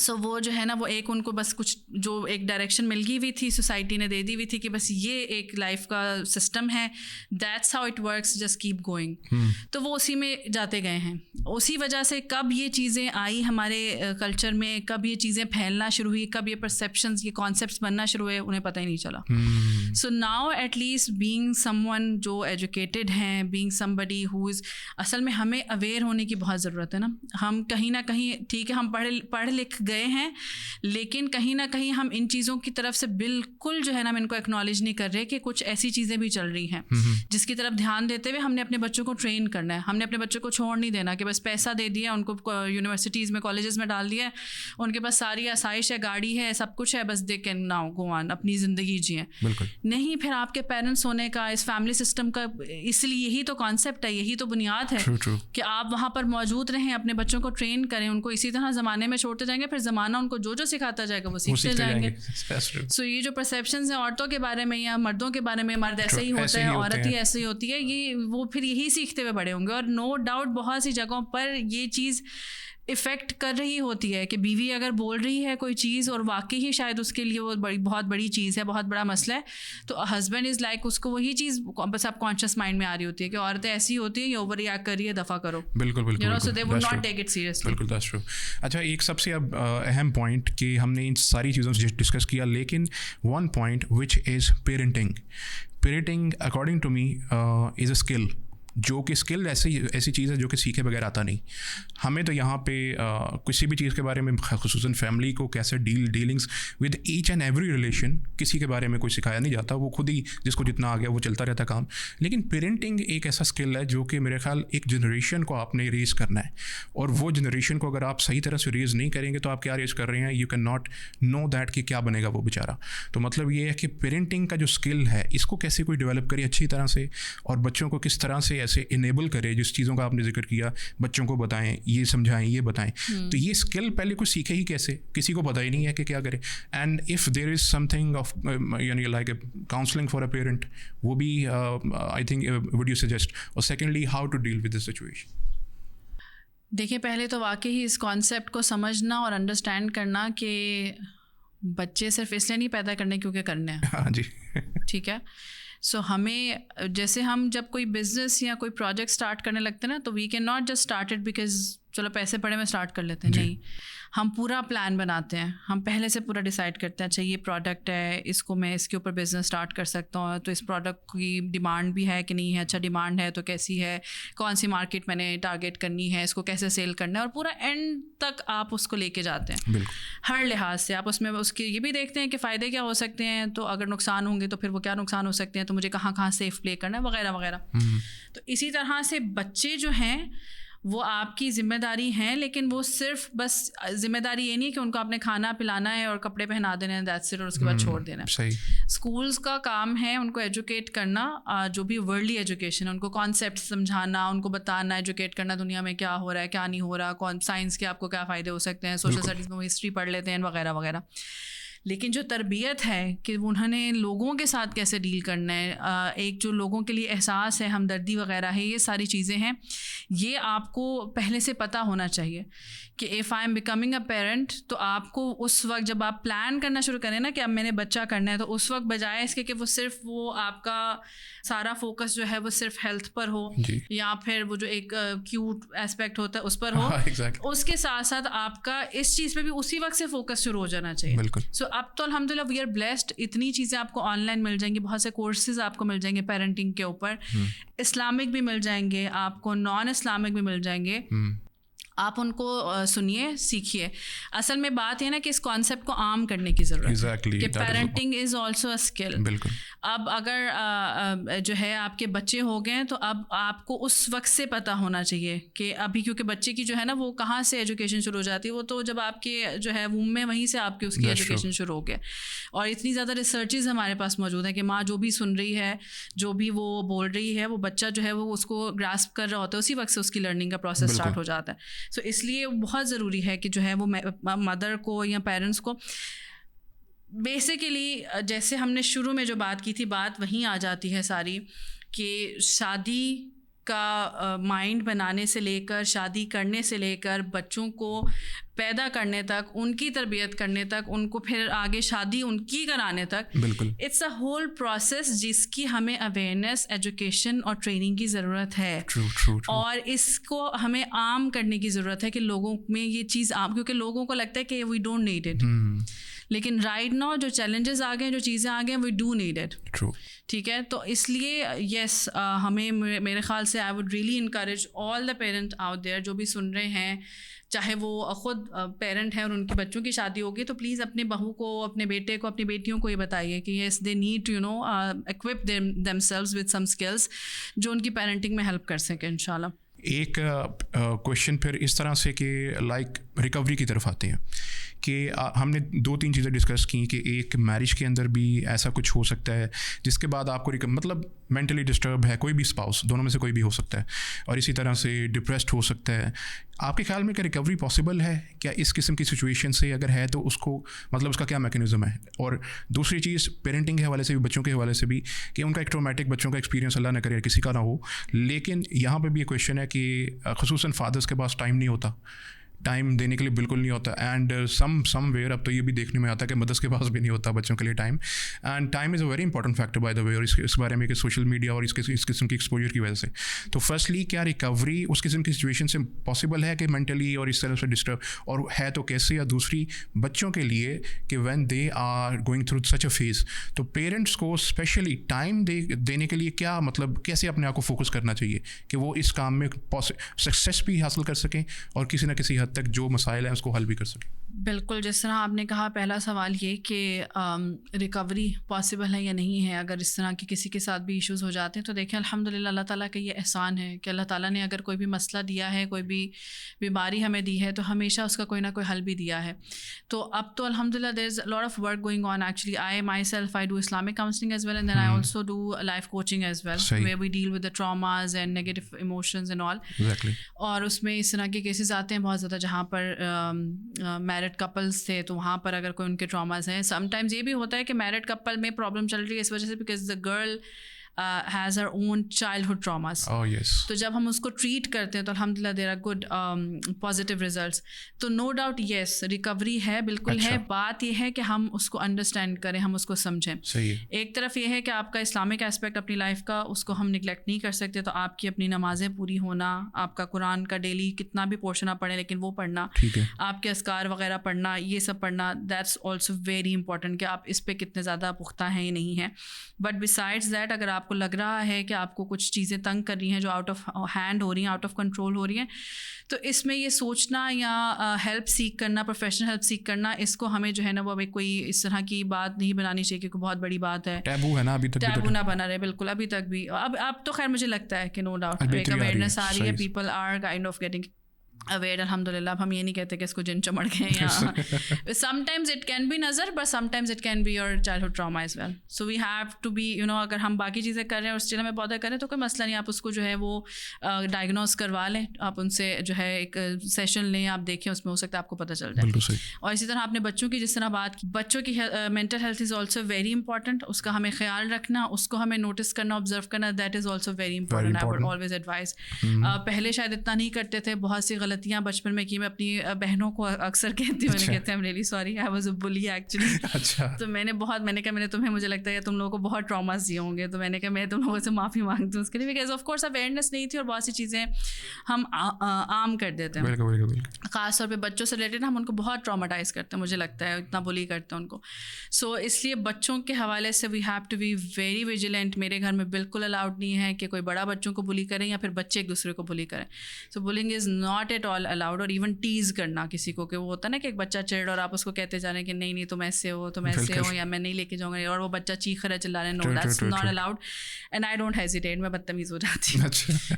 سو وہ جو ہے نا وہ ایک ان کو بس کچھ جو ایک ڈائریکشن مل گئی ہوئی تھی, سوسائٹی نے دے دی ہوئی تھی کہ بس یہ ایک لائف کا سسٹم ہے, that's how it works, just keep going. تو وہ اسی میں جاتے گئے ہیں. اسی وجہ سے کب یہ چیزیں آئی ہمارے کلچر میں, کب یہ چیزیں پھیلنا شروع ہوئی, کب یہ پرسیپشنز, یہ کانسیپٹس بننا شروع ہوئے, انہیں پتہ ہی نہیں چلا. So now at least being someone جو ایجوکیٹڈ ہیں, being somebody who is, اصل میں ہمیں اویئر ہونے کی بہت ضرورت ہے نا. ہم کہیں نہ کہیں ٹھیک ہے ہم پڑھ لکھ گئے ہیں, لیکن کہیں نہ کہیں ہم ان چیزوں کی طرف سے بالکل جو ہے نا ہم ان کو ایکنالج نہیں کر رہے کہ کچھ ایسی چیزیں بھی چل رہی ہیں جس کی طرف دھیان دیتے ہوئے ہم نے اپنے بچوں کو ٹرین کرنا ہے. ہم نے اپنے بچوں کو چھوڑ نہیں دینا کہ بس پیسہ دے دیا, ان کو یونیورسٹیز میں کالجز میں ڈال دیا, ان کے پاس ساری آسائش ہے, گاڑی ہے, سب کچھ ہے, بس دے کین ناؤ گو آن, اپنی زندگی جئیں. نہیں, پھر آپ کے پیرنٹس ہونے کا, اس فیملی سسٹم کا, اس لیے یہی تو کانسیپٹ ہے, یہی تو بنیاد ہے کہ آپ وہاں پر موجود رہیں, اپنے بچوں کو ٹرین کریں, ان کو اسی طرح زمانے میں چھوڑتے جائیں گے, پھر زمانہ ان کو جو سکھاتا جائے گا وہ سیکھتے جائیں گے. سو یہ جو پرسیپشنز ہیں عورتوں کے بارے میں یا مردوں کے بارے میں, مرد ایسے ہی ہوتا ہے, عورت ہی ایسے ہی ہوتی ہے, یہ وہ پھر یہی سیکھتے ہوئے بڑے ہوں گے. اور نو ڈاؤٹ بہت سی جگہوں پر یہ چیز افیکٹ کر رہی ہوتی ہے کہ بیوی اگر بول رہی ہے کوئی چیز اور واقعی ہی شاید اس کے لیے وہ بہت بڑی چیز ہے, بہت بڑا مسئلہ ہے, تو ہسبینڈ از لائک اس کو وہی چیز بس اب کانشیس مائنڈ میں آ رہی ہوتی ہے کہ عورتیں ایسی ہوتی ہیں, یہ اوور ریئیکٹ کر رہی ہے, دفعہ کرو. بالکل so they will not take it seriously. بالکل دیٹس ٹرو. اچھا, ایک سب سے اب اہم پوائنٹ کہ ہم نے ان ساری چیزوں سے ڈسکس کیا, لیکن one point which is parenting according to me is a skill, جو کہ اسکل ایسی چیز ہے جو کہ سیکھے بغیر آتا نہیں. ہمیں تو یہاں پہ کسی بھی چیز کے بارے میں, خصوصاً فیملی کو کیسے dealings with each and every relation, کسی کے بارے میں کوئی سکھایا نہیں جاتا, وہ خود ہی جس کو جتنا آ گیا وہ چلتا رہتا کام. لیکن پیرنٹنگ ایک ایسا اسکل ہے جو کہ میرے خیال ایک جنریشن کو آپ نے ریز کرنا ہے, اور وہ جنریشن کو اگر آپ صحیح طرح سے ریز نہیں کریں گے تو آپ کیا ریز کر رہے ہیں, you can not know that کہ کیا بنے گا وہ بیچارہ. تو مطلب یہ ہے کہ پیرنٹنگ کا جو اسکل ہے اس کو کیسے کوئی ڈیولپ کرے اچھی طرح سے, اور بچوں کو کس طرح سے ایسے انیبل کرے, جس چیزوں کا آپ نے ذکر کیا, بچوں کو بتائیں, یہ سمجھائیں, یہ بتائیں. تو یہ اسکل پہلے کوئی سیکھے ہی کیسے, کسی کو پتہ ہی نہیں ہے کہ کیا کرے. And if there is something of یعنی like a counselling for a parent, وہ بھی I think would you suggest. اور secondly, how to deal with this situation. دیکھیں, پہلے تو واقعی اس کانسیپٹ کو سمجھنا اور انڈرسٹینڈ کرنا کہ بچے صرف اس لیے نہیں پیدا کرنے کیونکہ کرنے ہیں. ہاں جی, ٹھیک ہے. سو ہمیں جیسے ہم جب کوئی بزنس یا کوئی پروجیکٹ اسٹارٹ کرنے لگتے ہیں نا, تو we can not just start it because چلو پیسے پڑے میں اسٹارٹ کر لیتے ہیں. نہیں, ہم پورا پلان بناتے ہیں, ہم پہلے سے پورا ڈیسائڈ کرتے ہیں, اچھا یہ پروڈکٹ ہے, اس کو میں اس کے اوپر بزنس اسٹارٹ کر سکتا ہوں, تو اس پروڈکٹ کی ڈیمانڈ بھی ہے کہ نہیں ہے, اچھا ڈیمانڈ ہے تو کیسی ہے, کون سی مارکیٹ میں نے ٹارگیٹ کرنی ہے, اس کو کیسے سیل کرنا ہے, اور پورا اینڈ تک آپ اس کو لے کے جاتے ہیں ہر لحاظ سے. آپ اس میں اس کے یہ بھی دیکھتے ہیں کہ فائدے کیا ہو سکتے ہیں, تو اگر نقصان ہوں گے تو پھر وہ کیا نقصان ہو سکتے ہیں, تو مجھے کہاں سیف پلے کرنا ہے, وغیرہ وغیرہ. تو اسی طرح سے بچے جو ہیں وہ آپ کی ذمہ داری ہیں, لیکن وہ صرف بس ذمہ داری یہ نہیں کہ ان کو آپ نے کھانا پلانا ہے اور کپڑے پہنا دینے ہیں, دیٹس اٹ, اور اس کے بعد چھوڑ دینا ہے. اسکولس کا کام ہے ان کو ایجوکیٹ کرنا, جو بھی ورلڈلی ایجوکیشن, ان کو کانسیپٹ سمجھانا, ان کو بتانا, ایجوکیٹ کرنا دنیا میں کیا ہو رہا ہے, کیا نہیں ہو رہا, کون سائنس کے آپ کو کیا فائدے ہو سکتے ہیں, سوشل اسٹڈیز میں وہ ہسٹری پڑھ لیتے ہیں, وغیرہ وغیرہ. لیکن جو تربیت ہے کہ انہوں نے لوگوں کے ساتھ کیسے ڈیل کرنا ہے, ایک جو لوگوں کے لیے احساس ہے, ہمدردی وغیرہ ہے, یہ ساری چیزیں ہیں, یہ آپ کو پہلے سے پتہ ہونا چاہیے کہ if I M becoming a parent, تو آپ کو اس وقت جب آپ پلان کرنا شروع کریں نا کہ اب میں نے بچہ کرنا ہے, تو اس وقت بجائے اس کے کہ وہ صرف وہ آپ کا سارا فوکس جو ہے وہ صرف ہیلتھ پر ہو, یا پھر وہ جو ایک کیوٹ اسپیکٹ ہوتا ہے اس پر ہو, اس کے ساتھ ساتھ آپ کا اس چیز پہ بھی اسی وقت سے فوکس شروع ہو جانا چاہیے. سو اب تو الحمد للہ وی آر بلیسڈ, اتنی چیزیں آپ کو آن لائن مل جائیں گی, بہت سے کورسز آپ کو مل جائیں گے پیرنٹنگ کے اوپر, اسلامک بھی مل جائیں گے آپ کو, نان اسلامک بھی مل جائیں گے, آپ ان کو سنیے, سیکھیے. اصل میں بات یہ نا کہ اس کانسیپٹ کو عام کرنے کی ضرورت ہے کہ parenting is also a skill. اب اگر جو ہے آپ کے بچے ہو گئے تو اب آپ کو اس وقت سے پتہ ہونا چاہیے کہ ابھی, کیونکہ بچے کی جو ہے نا وہ کہاں سے ایجوکیشن شروع ہو جاتی ہے, وہ تو جب آپ کے جو ہے ووم میں وہیں سے آپ کی اس کی ایجوکیشن شروع ہو گیا. اور اتنی زیادہ ریسرچز ہمارے پاس موجود ہیں کہ ماں جو بھی سن رہی ہے, جو بھی وہ بول رہی ہے, وہ بچہ جو ہے وہ اس کو گراسپ کر رہا ہوتا ہے, اسی وقت سے اس کی لرننگ کا پروسیس اسٹارٹ ہو جاتا ہے. سو اس لیے بہت ضروری ہے کہ جو ہے وہ مدر کو یا پیرنٹس کو بیسیکلی, جیسے ہم نے شروع میں جو بات کی تھی, بات وہیں آ جاتی ہے ساری کہ شادی کا مائنڈ بنانے سے لے کر, شادی کرنے سے لے کر, بچوں کو پیدا کرنے تک, ان کی تربیت کرنے تک, ان کو پھر آگے شادی ان کی کرانے تک, بالکل اٹس اے ہول پروسیس جس کی ہمیں اویئرنیس, ایجوکیشن اور ٹریننگ کی ضرورت ہے. اور اس کو ہمیں عام کرنے کی ضرورت ہے کہ لوگوں میں یہ چیز عام, کیونکہ لوگوں کو لگتا ہے کہ وی ڈونٹ نیڈ اٹ, لیکن رائٹ ناؤ جو چیلنجز آ گئے ہیں, جو چیزیں آ گئے ہیں, وی ڈو نیڈ اٹ. ٹھیک ہے, تو اس لیے یس ہمیں میرے خیال سے آئی would really encourage all the parent out there جو بھی سن رہے ہیں, چاہے وہ خود پیرنٹ ہیں اور ان کے بچوں کی شادی ہوگی, تو پلیز اپنے بہو کو, اپنے بیٹے کو, اپنی بیٹیوں کو یہ بتائیے کہ yes they need to you know equip themselves with some skills جو ان کی پیرنٹنگ میں ہیلپ کر سکیں ان شاء اللہ. ایک کویشچن پھر اس طرح سے کہ لائک ریکوری کی طرف آتے ہیں کہ ہم نے 2-3 چیزیں ڈسکس کی کہ ایک میرج کے اندر بھی ایسا کچھ ہو سکتا ہے جس کے بعد آپ کو مطلب مینٹلی ڈسٹرب ہے, کوئی بھی اسپاؤس, دونوں میں سے کوئی بھی ہو سکتا ہے, اور اسی طرح سے ڈپریسڈ ہو سکتا ہے. آپ کے خیال میں کیا ریکوری پاسبل ہے کیا اس قسم کی سچویشن سے؟ اگر ہے تو اس کو مطلب اس کا کیا میکینزم ہے؟ اور دوسری چیز پیرنٹنگ کے حوالے سے بھی, بچوں کے حوالے سے بھی, کہ ان کا ایک ٹرومیٹک بچوں کا ایکسپیرینس اللہ نہ کرے کسی کا نہ ہو, لیکن یہاں پہ بھی یہ کویشچن ہے کہ خصوصاً فادرس کے پاس ٹائم نہیں ہوتا, ٹائم دینے کے لیے بالکل نہیں ہوتا, اینڈ سم ویئر اب تو یہ بھی دیکھنے میں آتا ہے کہ مدرس کے پاس بھی نہیں ہوتا بچوں کے لیے time, and time is a very important factor by the way, اور اس بارے میں کہ سوشل میڈیا اور اس قسم کی ایکسپوجر کی وجہ سے. تو فرسٹلی کیا ریکوری اس قسم کی سچویشن سے پاسبل ہے کہ مینٹلی اور اس طرح سے ڈسٹرب, اور ہے تو کیسے؟ یا دوسری بچوں کے لیے کہ when they are going through such a phase, تو پیرنٹس کو اسپیشلی ٹائم دینے کے لیے کیا مطلب کیسے اپنے آپ کو فوکس کرنا چاہیے کہ وہ اس کام میں سکسیس بھی حاصل کر سکیں اور کسی نہ کسی حد تک جو مسائل ہیں اس کو حل بھی کر سکیں؟ بالکل, جس طرح آپ نے کہا, پہلا سوال یہ کہ ریکوری پاسبل ہے یا نہیں ہے اگر اس طرح کی کسی کے ساتھ بھی ایشوز ہو جاتے ہیں. تو دیکھیں الحمدللہ اللہ تعالیٰ کا یہ احسان ہے کہ اللہ تعالیٰ نے اگر کوئی بھی مسئلہ دیا ہے, کوئی بھی بیماری ہمیں دی ہے, تو ہمیشہ اس کا کوئی نہ کوئی حل بھی دیا ہے. تو اب تو الحمدللہ there is lot of work going on. Actually I myself I do Islamic counselling as well, and then I also do life coaching as well, where we deal with the traumas and negative emotions and all. اور اس میں اس طرح کے cases آتے ہیں بہت زیادہ جہاں پر میرڈ کپلس تھے, تو وہاں پر اگر کوئی ان کے ٹراماز ہیں. سم ٹائمز یہ بھی ہوتا ہے کہ میرڈ کپل میں پرابلم چل رہی ہے اس وجہ سے because the girl has Hare own childhood traumas. تو جب ہم اس کو ٹریٹ کرتے ہیں تو الحمدللہ there are good positive results. تو نو ڈاؤٹ یس ریکوری ہے, بالکل ہے. بات یہ ہے کہ ہم اس کو انڈرسٹینڈ کریں, ہم اس کو سمجھیں. ایک طرف یہ ہے کہ آپ کا اسلامک اسپیکٹ اپنی لائف کا, اس کو ہم نگلیکٹ نہیں کر سکتے. تو آپ کی اپنی نمازیں پوری ہونا, آپ کا قرآن کا ڈیلی کتنا بھی پورشن آپ پڑھیں لیکن وہ پڑھنا, آپ کے اذکار وغیرہ پڑھنا, یہ سب پڑھنا, دیٹس آلسو ویری امپورٹنٹ کہ آپ اس پہ کتنے زیادہ پختہ ہیں یا نہیں ہیں. بٹ بسائڈز دیٹ اگر آپ کو لگ رہا ہے کہ آپ کو کچھ چیزیں تنگ کر رہی ہیں جو آؤٹ آف ہینڈ ہو رہی ہیں, آؤٹ آف کنٹرول ہو رہی ہیں, تو اس میں یہ سوچنا یا ہیلپ سیک کرنا, پروفیشنل ہیلپ سیک کرنا, اس کو ہمیں جو ہے نا وہ کوئی اس طرح کی بات نہیں بنانی چاہیے کیونکہ بہت بڑی بات ہے, ٹیبو ہے نا, ابھی تک ٹیبو نہ بنا رہے. بالکل ابھی تک بھی, اب تو خیر مجھے لگتا ہے کہ نو ڈاؤٹ ایک اویئرنیس آ رہی ہے, people are kind of getting aware الحمدللہ. اب ہم یہ نہیں کہتے کہ اس کو جن چمڑ گئے یا sometimes it can be نظر, but sometimes it can be your childhood trauma as well. So we have to be you know, اگر ہم باقی چیزیں کر رہے ہیں اور اس چیز میں پودا کر رہے ہیں تو کوئی مسئلہ نہیں, آپ اس کو جو ہے وہ ڈائگنوز کروا لیں, آپ ان سے جو ہے ایک سیشن لیں, آپ دیکھیں, اس میں ہو سکتا ہے آپ کو پتہ چل جائے. اور اسی طرح آپ نے بچوں کی جس طرح بات کی, بچوں کی mental health is also very important, اس کا ہمیں خیال رکھنا, اس کو ہمیں نوٹس کرنا, آبزرو کرنا, that is also very important. I would always advise. پہلے شاید اتنا نہیں کرتے تھے, بہت سی غلطیاں بچپن میں, میں اپنی بہنوں کو اکثر کہتی ہوں, کہتے ہیں really sorry I was a bully actually. تو میں نے کہا میں نے تمہیں, مجھے لگتا ہے تم لوگوں کو بہت ٹراماز دیے ہوں گے, تو میں نے کہا میں تم لوگوں سے معافی مانگتی ہوں اس کے لیے, بیکاز آف کورس اویئرنیس نہیں تھی اور بہت سی چیزیں ہم عام کر دیتے ہیں, خاص طور پہ بچوں سے ریلیٹڈ ہم ان کو بہت ٹراماٹائز کرتے ہیں, مجھے لگتا ہے اتنا بلی کرتے ہیں ان کو. سو اس لیے بچوں کے حوالے سے we have to be very vigilant. میرے گھر میں بالکل الاؤڈ نہیں ہے کہ کوئی بڑا بچوں کو بلی کریں یا پھر بچے ایک دوسرے کو بلی کریں. So bullying is not at all allowed. اور ایون ٹیز کرنا کسی کو, کہ وہ ہوتا ہے نا کہ ایک بچہ چڑ اور آپ اس کو کہتے جا رہے ہیں کہ نہیں نہیں تم ایسے ہو, تم ایسے ہو, یا میں نہیں لے کے جاؤں گا, اور وہ بچہ چیخ رہا چلا رہے ہیں, no that's not allowed. And I don't hesitate, میں بدتمیز ہو جاتی ہوں.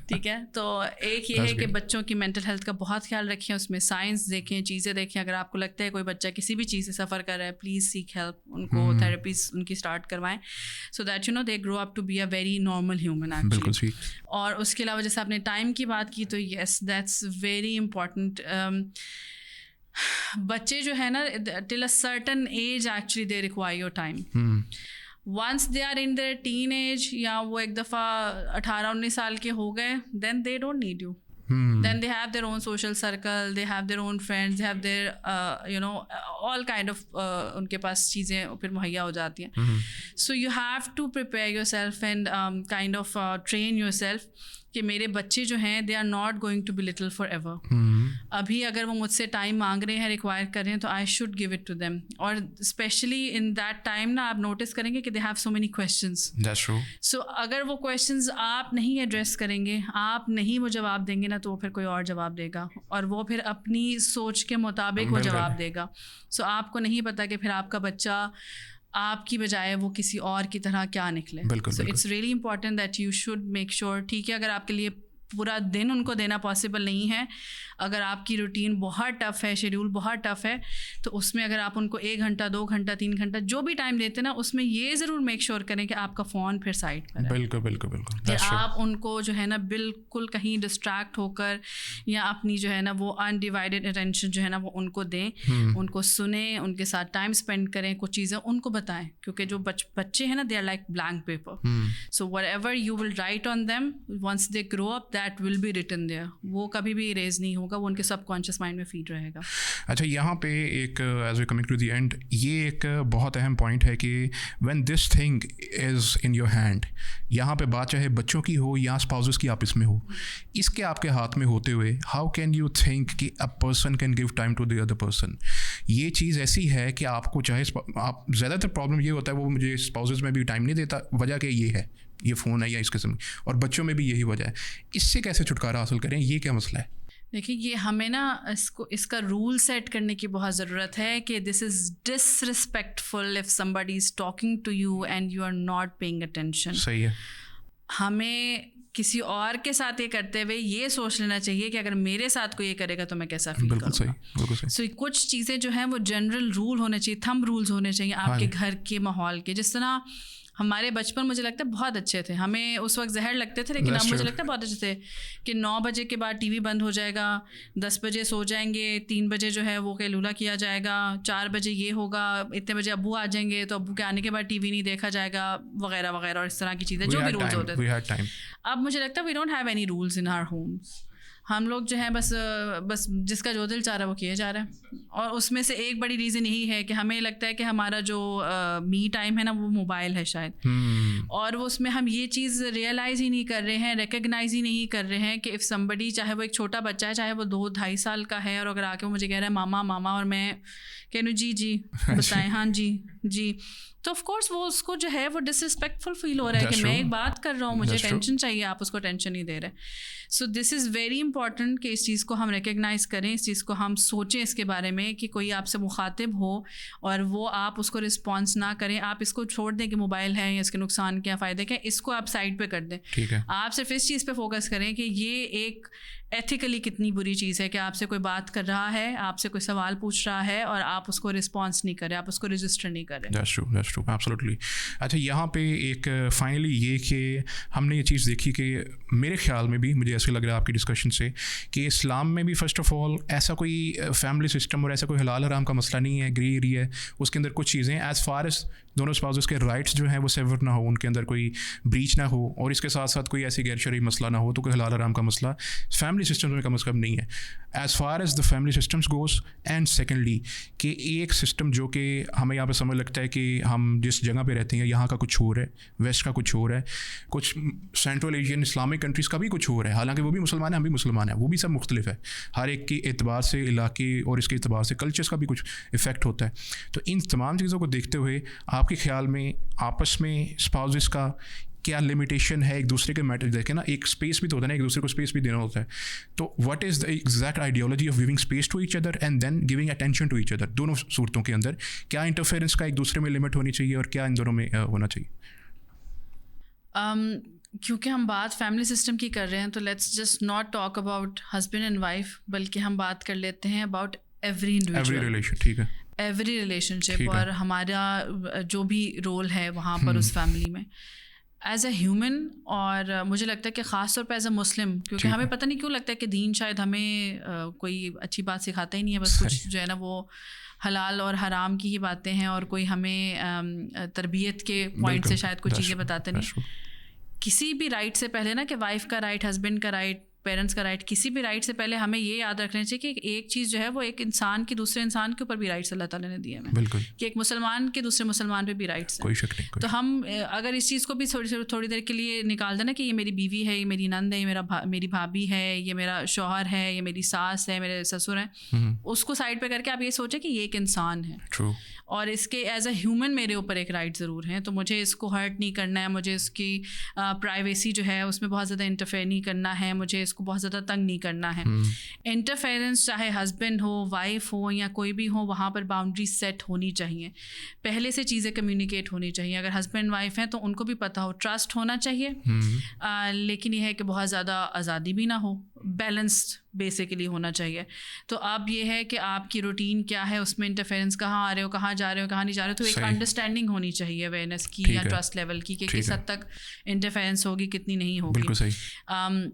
ٹھیک ہے, تو ایک یہ ہے کہ بچوں کی مینٹل ہیلتھ کا بہت خیال رکھیں, اس میں سائنس دیکھیں, چیزیں دیکھیں. اگر آپ کو لگتا ہے کوئی بچہ کسی بھی چیز سے سفر کر رہا ہے, پلیز سیک ہیلپ, ان کو تھراپیز ان کی اسٹارٹ کروائیں, so that you know they grow up to be a very normal human actually. اور اس کے علاوہ جیسے آپ نے ٹائم کی بات کی, تو یس دیٹس ویری امپورٹنٹ. بچے جو ہے نا till a certain age actually they require your time. Once they are in their teenage, یا وہ ایک دفعہ 18-19 سال کے ہو گئے, then they don't need you. then they have their own social circle, they have their own friends, they have their all kind of ان کے پاس چیزیں پھر مہیا ہو جاتی ہیں. So you have to prepare yourself and kind of train yourself کہ میرے بچے جو ہیں they are not going to be little forever. ابھی اگر وہ مجھ سے ٹائم مانگ رہے ہیں, ریکوائر کر رہے ہیں, تو I should give it to them. اور اسپیشلی ان دیٹ ٹائم نا آپ نوٹس کریں گے کہ they have so many questions. So اگر وہ کویشچنز آپ نہیں ایڈریس کریں گے, آپ نہیں وہ جواب دیں گے نا, تو وہ پھر کوئی اور جواب دے گا, اور وہ پھر اپنی سوچ کے مطابق وہ جواب دے گا. سو آپ کو نہیں پتا کہ پھر آپ کا بچہ آپ کی بجائے وہ کسی اور کی طرح کیا نکلے. So it's really important that you should make sure. ٹھیک ہے, اگر آپ کے لیے پورا دن ان کو دینا پاسبل نہیں ہے, اگر آپ کی روٹین بہت ٹف ہے, شیڈیول بہت ٹف ہے, تو اس میں اگر آپ ان کو 1 گھنٹہ 2 گھنٹہ 3 گھنٹہ جو بھی ٹائم دیتے ہیں نا, اس میں یہ ضرور میک شیور کریں کہ آپ کا فون پھر سائڈ پر ہے. بالکل بالکل بالکل. کہ آپ ان کو جو ہے نا بالکل کہیں ڈسٹریکٹ ہو کر یا اپنی جو ہے نا وہ انڈیوائڈیڈ اٹینشن جو ہے نا وہ ان کو دیں, ان کو سنیں, ان کے ساتھ ٹائم اسپینڈ کریں, کچھ چیزیں ان کو بتائیں, کیونکہ جو بچے ہیں نا they are like blank paper. So whatever you will write on them once they grow up that will be written there. وہ کبھی بھی اریز نہیں ہوگا, وہ ان کے سب کانشیس مائنڈ میں فیڈ رہے گا. اچھا, یہاں پہ ایک as we coming to the end, یہ ایک بہت اہم پوائنٹ ہے کہ when this thing is in your hand, یہاں پہ بات چاہے بچوں کی ہو یا اسپاؤزز کی آپس میں ہو, اس کے آپ کے ہاتھ میں ہوتے ہوئے ہاؤ کین یو تھنک کہ a person can give time to the other person. یہ چیز ایسی ہے کہ آپ کو چاہے آپ زیادہ تر پرابلم یہ ہوتا ہے وہ مجھے اسپاؤزز میں بھی ٹائم نہیں دیتا, وجہ کہ یہ ہے, یہ فون ہے یا اس قسم کی, اور بچوں میں بھی یہی وجہ ہے. اس سے کیسے چھٹکارا حاصل کریں, یہ کیا مسئلہ ہے؟ دیکھیے, یہ ہمیں نا اس کا رول سیٹ کرنے کی بہت ضرورت ہے کہ this is disrespectful if somebody is talking to you and you are not paying attention. صحیح ہے. ہمیں کسی اور کے ساتھ یہ کرتے ہوئے یہ سوچ لینا چاہیے کہ اگر میرے ساتھ کوئی یہ کرے گا تو میں کیسا فیل کروں گا. بالکل صحیح. سو کچھ چیزیں جو ہیں وہ جنرل رول ہونے چاہیے, تھمب رولز ہونے چاہیے آپ کے گھر کے ماحول کے. جس طرح ہمارے بچپن مجھے لگتا ہے بہت اچھے تھے, ہمیں اس وقت زہر لگتے تھے, لیکن اب مجھے لگتا ہے بہت اچھے تھے کہ 9 بجے کے بعد ٹی وی بند ہو جائے گا, 10 بجے سو جائیں گے, 3 بجے جو ہے وہ قیلولہ کیا جائے گا, 4 بجے یہ ہوگا, اتنے بجے ابو آ جائیں گے تو ابو کے آنے کے بعد ٹی وی نہیں دیکھا جائے گا, وغیرہ وغیرہ, اور اس طرح کی چیزیں جو بھی رولز ہوتے تھے. اب مجھے لگتا ہے we don't have any rules in our homes. ہم لوگ جو ہیں بس جس کا جو دل چاہ رہا ہے وہ کیے جا رہا ہے. اور اس میں سے ایک بڑی ریزن یہی ہے کہ ہمیں لگتا ہے کہ ہمارا جو می ٹائم ہے نا وہ موبائل ہے شاید, اور وہ اس میں ہم یہ چیز ریئلائز ہی نہیں کر رہے ہیں, ریکگنائز ہی نہیں کر رہے ہیں کہ اف somebody, چاہے وہ ایک چھوٹا بچہ ہے, چاہے وہ 2-2.5 سال کا ہے, اور اگر آ کے وہ مجھے کہہ رہا ہے ماما ماما, اور میں کہہ رہی ہوں جی بتائیں, ہاں جی, تو آف کورس وہ اس کو جو ہے وہ ڈس ریسپیکٹفل فیل ہو رہا ہے کہ میں ایک بات کر رہا ہوں, مجھے ٹینشن چاہیے, آپ اس کو ٹینشن نہیں دے رہے. سو دس از ویری امپورٹنٹ کہ اس چیز کو ہم ریکگنائز کریں, اس چیز کو ہم سوچیں اس کے بارے میں کہ کوئی آپ سے مخاطب ہو اور وہ آپ اس کو رسپانس نہ کریں, آپ اس کو چھوڑ دیں کہ موبائل ہے یا اس کے نقصان کیا فائدے کیا, اس کو آپ سائڈ پہ کر دیں. آپ صرف اس چیز پہ فوکس کریں کہ یہ ایک ایتھیکلی کتنی بری چیز ہے کہ آپ سے کوئی بات کر رہا ہے, آپ سے کوئی سوال پوچھ رہا ہے اور آپ اس کو رسپانس نہیں کریں, آپ اس کو رجسٹر نہیں کریں. That's true, absolutely. اچھا, یہاں پہ ایک فائنلی یہ کہ ہم نے یہ چیز دیکھی کہ میرے خیال میں بھی مجھے ایسا لگ رہا ہے آپ کی ڈسکشن سے کہ اسلام میں بھی فرسٹ آف آل ایسا کوئی فیملی سسٹم اور ایسا کوئی حلال حرام کا مسئلہ نہیں ہے, گری ایریا ہے, اس کے اندر کچھ چیزیں ایز فار ایز دونوں اسپاؤزز کے رائٹس جو ہیں وہ سیور نہ ہو, ان کے اندر کوئی بریچ نہ ہو, اور اس کے ساتھ ساتھ کوئی ایسی غیر شرعی مسئلہ نہ ہو, تو کوئی حلال حرام کا مسئلہ فیملی سسٹم میں کم از کم نہیں ہے as far as the family systems goes. And secondly کہ ایک سسٹم جو کہ ہمیں یہاں پہ سمجھ لگتا ہے کہ ہم جس جگہ پہ رہتے ہیں یہاں کا کچھ اور ہے, ویسٹ کا کچھ اور ہے, کچھ سینٹرل ایشین اسلامک کنٹریز کا بھی کچھ اور ہے, حالانکہ وہ بھی مسلمان ہیں, ہم بھی مسلمان ہیں, وہ بھی سب مختلف ہے, ہر ایک کے اعتبار سے علاقے اور اس کے اعتبار سے کلچرس کا بھی کچھ افیکٹ ہوتا ہے. تو ان تمام چیزوں کو دیکھتے ہوئے آپ کے خیال میں آپس میں اسپاؤزز کا کیا لمیٹیشن ہے, ایک دوسرے کے میٹر دیکھیں نا, ایک اسپیس بھی تو ہوتا ہے نا, ایک دوسرے کو اسپیس بھی دینا ہوتا ہے, تو what is the exact ideology of giving space to each other and then giving attention to each other, دونوں صورتوں کے اندر کیا انٹرفیئرنس کا ایک دوسرے میں لمٹ ہونی چاہیے اور کیا ان دونوں میں ہونا چاہیے؟ کیونکہ ہم بات فیملی سسٹم کی کر رہے ہیں تو let's just not talk about husband and wife, بلکہ ہم بات کر لیتے ہیں اباؤٹ ایوری انڈیویجول, ٹھیک ہے, ایوری ریلیشن شپ, اور ہمارا جو بھی رول ہے وہاں پر اس فیملی میں ایز اے ہیومن. اور مجھے لگتا ہے کہ خاص طور پہ ایز اے مسلم, کیونکہ ہمیں پتہ نہیں کیوں لگتا ہے کہ دین شاید ہمیں کوئی اچھی بات سکھاتا ہی نہیں ہے, بس کچھ جو ہے نا وہ حلال اور حرام کی ہی باتیں ہیں, اور کوئی ہمیں تربیت کے پوائنٹ سے شاید کچھ چیزیں بتاتے نہیں. کسی بھی رائٹ سے پہلے نا کہ وائف کا رائٹ, ہسبینڈ کا رائٹ, پیرنٹس کا رائٹ, کسی بھی رائٹ سے پہلے ہمیں یہ یاد رکھنا چاہیے کہ ایک چیز جو ہے وہ ایک انسان کی دوسرے انسان کے اوپر بھی رائٹس اللہ تعالیٰ نے دیے ہمیں, بالکل, کہ ایک مسلمان کے دوسرے مسلمان پہ بھی رائٹس ہیں. کوئی شک نہیں. تو ہم اگر اس چیز کو بھی تھوڑی دیر کے لیے نکال دیں نا کہ یہ میری بیوی ہے, یہ میری نند ہے, یہ میری بھابھی ہے, یہ میرا شوہر ہے, یہ میری ساس ہے, میرے سسر ہیں, اس کو سائڈ پہ کر کے آپ یہ سوچیں کہ یہ ایک انسان ہے, اور اس کے ایز اے ہیومن میرے اوپر ایک رائٹ ضرور ہیں, تو مجھے اس کو ہرٹ نہیں کرنا ہے, مجھے اس کی پرائیویسی جو ہے اس میں بہت زیادہ انٹرفیئر نہیں کرنا ہے, مجھے اس کو بہت زیادہ تنگ نہیں کرنا ہے. انٹرفیئرنس چاہے ہسبینڈ ہو, وائف ہو, یا کوئی بھی ہو, وہاں پر باؤنڈری سیٹ ہونی چاہیے, پہلے سے چیزیں کمیونیکیٹ ہونی چاہیے. اگر ہسبینڈ وائف ہیں تو ان کو بھی پتہ ہو, ٹرسٹ ہونا چاہیے, لیکن یہ ہے کہ بہت زیادہ آزادی بھی نہ ہو, بیلنسڈ بیسیکلی ہونا چاہیے. تو اب یہ ہے کہ آپ کی روٹین کیا ہے, اس میں انٹرفیئرنس کہاں آ رہے ہو, کہاں جا رہے ہو, کہاں نہیں جا رہے ہو, تو ایک انڈرسٹینڈنگ ہونی چاہیے اویئرنیس کی یا ٹرسٹ لیول کی کہ کس حد تک انٹرفیئرنس ہوگی, کتنی نہیں ہوگی. بالکل صحیح.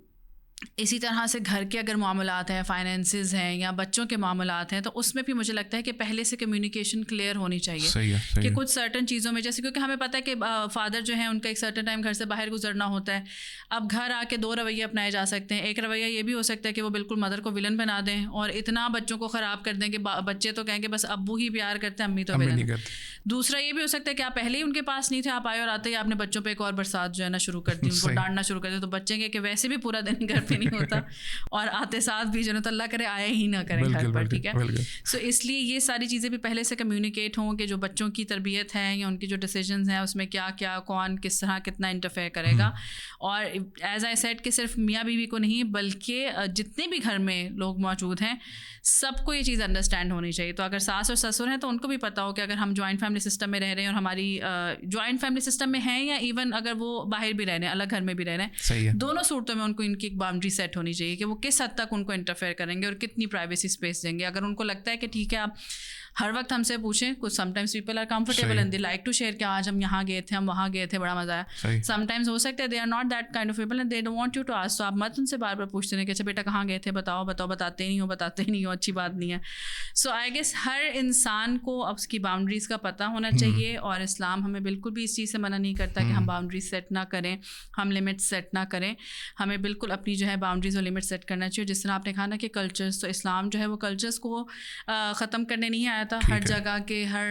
اسی طرح سے گھر کے اگر معاملات ہیں, فائنینسز ہیں یا بچوں کے معاملات ہیں, تو اس میں بھی مجھے لگتا ہے کہ پہلے سے کمیونیکیشن کلیئر ہونی چاہیے کہ کچھ سرٹن چیزوں میں, جیسے کیونکہ ہمیں پتہ ہے کہ فادر جو ہیں ان کا ایک سرٹن ٹائم گھر سے باہر گزرنا ہوتا ہے. اب گھر آ کے 2 رویے اپنائے جا سکتے ہیں. ایک رویہ یہ بھی ہو سکتا ہے کہ وہ بالکل مدر کو ولن بنا دیں اور اتنا بچوں کو خراب کر دیں کہ بچے تو کہیں گے بس ابو ہی پیار کرتے ہیں, امی تو ولن. دوسرا یہ بھی ہو سکتا ہے کہ آپ پہلے ہی ان کے پاس نہیں تھے, آپ آئے اور آتے ہی آپ نے بچوں پہ ایک اور برسات جو ہے نا شروع کر دی, ان کو ڈانٹنا شروع کر دیا, تو بچے کہ ویسے بھی پورا دن گھر پہ نہیں ہوتا اور آتے ساتھ بھی جو ہے تو اللہ کرے آئے ہی نہ کریں گھر پر, ٹھیک ہے. سو اس لیے یہ ساری چیزیں بھی پہلے سے کمیونیکیٹ ہوں کہ جو بچوں کی تربیت ہے یا ان کی جو ڈیسیجنز ہیں اس میں کیا کیا کون کس طرح کتنا انٹرفیئر کرے گا. اور ایز آئی سیڈ کہ صرف میاں بیوی کو نہیں بلکہ جتنے بھی گھر میں لوگ موجود ہیں سب کو یہ چیز انڈرسٹینڈ ہونی چاہیے. تو اگر ساس اور سسر ہیں تو ان کو بھی پتہ ہو کہ اگر ہم جوائنٹ فیملی سسٹم میں رہ رہے ہیں اور ہماری جوائنٹ فیملی سسٹم میں ہیں یا ایون اگر وہ باہر بھی رہ رہے ہیں, الگ گھر میں بھی رہ رہے ہیں, دونوں صورتوں میں ان کو ان کی ایک باؤنڈری سیٹ ہونی چاہیے کہ وہ کس حد تک ان کو انٹرفیئر کریں گے اور کتنی پرائیویسی اسپیس دیں گے. اگر ان کو لگتا ہے کہ ٹھیک ہے آپ ہر وقت ہم سے پوچھیں, کچھ sometimes people are comfortable and they like to share کہ آج ہم یہاں گئے تھے, ہم وہاں گئے تھے, بڑا مزہ آیا. سم ٹائمز ہو سکتا ہے they are not that kind of people and they don't want you to ask, تو آپ مت ان سے بار بار پوچھتے ہیں کہ اچھا بیٹا کہاں گئے تھے, بتاؤ, بتاتے ہی نہیں ہو, اچھی بات نہیں ہے. سو آئی گیس ہر انسان کو اب اس کی باؤنڈریز کا پتہ ہونا چاہیے, اور اسلام ہمیں بالکل بھی اس چیز سے منع نہیں کرتا کہ ہم باؤنڈریز سیٹ نہ کریں, ہم لمٹس سیٹ نہ کریں. ہمیں بالکل اپنی جو ہے باؤنڈریز اور لمٹ سیٹ کرنا چاہیے. جس طرح آپ نے کہا نا کہ کلچرس, تو اسلام جو ہے وہ کلچرس کو ختم کرنے نہیں آیا تھا. ہر جگہ کے ہر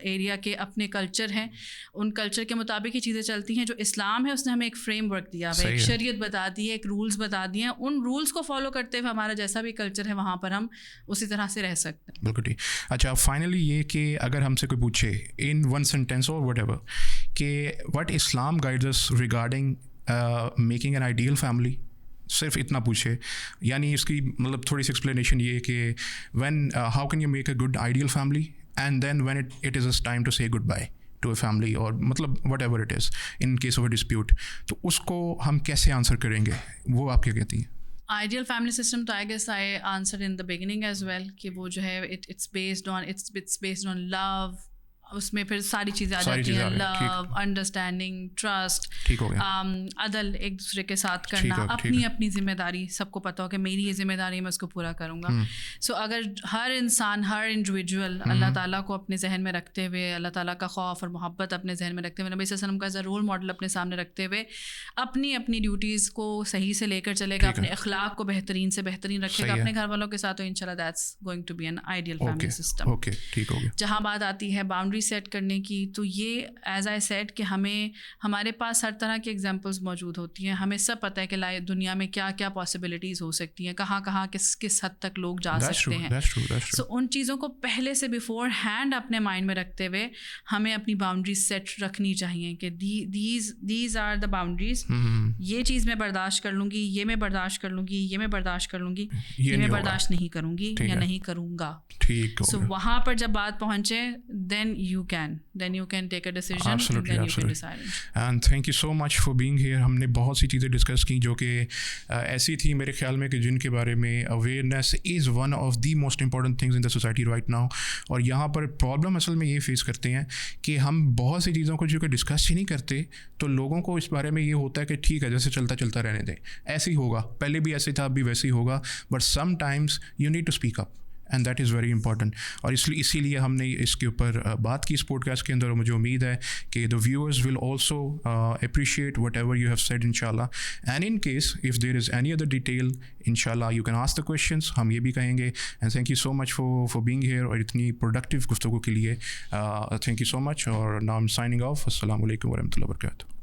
ایریا کے اپنے کلچر ہیں, ان کلچر کے مطابق ہی چیزیں چلتی ہیں. جو اسلام ہے اس نے ہمیں ایک فریم ورک دیا ہوا ہے, ایک شریعت بتا دی ہے, ایک رولس بتا دیے ہیں. ان رولس کو فالو کرتے ہوئے ہمارا جیسا بھی کلچر ہے وہاں پر ہم اسی طرح سے رہ سکتے ہیں. بالکل ٹھیک. اچھا, فائنلی یہ کہ اگر ہم سے کوئی پوچھے in one sentence or whatever کہ what Islam guides us regarding making an ideal family, صرف اتنا پوچھے, یعنی اس کی مطلب تھوڑی سی ایکسپلینیشن یہ کہ when how can you make a good ideal family and then when it is time to say good bye to a family, اور مطلب whatever it is in case of a dispute, تو اس کو ہم کیسے answer کریں گے, وہ آپ کیا کہتی ہیں؟ آئیڈیل فیملی سسٹم تو I guess I answer in the beginning as well کہ وہ جو ہے اٹس بیسڈ آن لو, اس میں پھر ساری چیزیں آ جاتی ہیں, لو, انڈرسٹینڈنگ, ٹرسٹ, عدل, ایک دوسرے کے ساتھ کرنا, اپنی اپنی ذمہ داری, سب کو پتہ ہو کہ میری یہ ذمہ داری میں اس کو پورا کروں گا. سو اگر ہر انسان, ہر انڈیویجول اللہ تعالیٰ کو اپنے ذہن میں رکھتے ہوئے, اللہ تعالیٰ کا خوف اور محبت اپنے ذہن میں رکھتے ہوئے, نبی صلی اللہ علیہ وسلم کا ایز اے رول ماڈل اپنے سامنے رکھتے ہوئے اپنی اپنی ڈیوٹیز کو صحیح سے لے کر چلے گا, اپنے اخلاق کو بہترین سے بہترین رکھے گا اپنے گھر والوں کے ساتھ, تو انشاءاللہ that's going to be an ideal family system. جہاں بات آتی ہے باؤنڈری سیٹ کرنے کی, تو یہ ایز آئی سیڈ کہ ہمیں ہمارے پاس ہر طرح کی ایگزامپلس موجود ہوتی ہیں, ہمیں سب پتہ ہے کہ دنیا میں کیا کیا پاسبلٹیز ہو سکتی ہیں, کہاں کہاں کس حد تک لوگ جا سکتے ہیں. سو ان چیزوں کو پہلے سے بیفور ہینڈ اپنے مائنڈ میں رکھتے ہوئے ہمیں اپنی باؤنڈریز سیٹ رکھنی چاہیے کہ دیز آر دا باؤنڈریز, یہ چیز میں برداشت کر لوں گی, یہ میں برداشت کر لوں گی, یہ میں برداشت کر لوں گی, یہ میں برداشت نہیں کروں گی یا نہیں کروں گا. سو وہاں پر جب بات پہنچے then you can take a decision. Absolutely, and then absolutely. you can decide. And thank you so much for being here. ہم نے بہت سی چیزیں ڈسکس کی جو کہ ایسی تھی میرے خیال میں کہ جن کے بارے میں awareness is one of the most important things in the society right now. اور یہاں پر پرابلم اصل میں یہ فیس کرتے ہیں کہ ہم بہت سی چیزوں کو جو کہ ڈسکس ہی نہیں کرتے, تو لوگوں کو اس بارے میں یہ ہوتا ہے کہ ٹھیک ہے جیسے چلتا رہنے دیں, ایسے ہی ہوگا, پہلے بھی ایسے تھا اب بھی ویسے ہی ہوگا, but sometimes you need to speak up and that is very important. اور اسی لیے ہم نے اس کے اوپر بات کی اس پوڈ کاسٹ کے اندر, اور مجھے امید ہے کہ the viewers will also appreciate whatever you have said ان شاء اللہ. And in case if there is any other detail ان شاء اللہ you can ask the questions, ہم یہ بھی کہیں گے. And thank you so much for being here, اور اتنی پروڈکٹیو گفتگو کے لیے تھینک یو سو مچ. اور ناؤ ایم سائننگ آف. السلام علیکم ورحمۃ اللہ وبرکاتہ.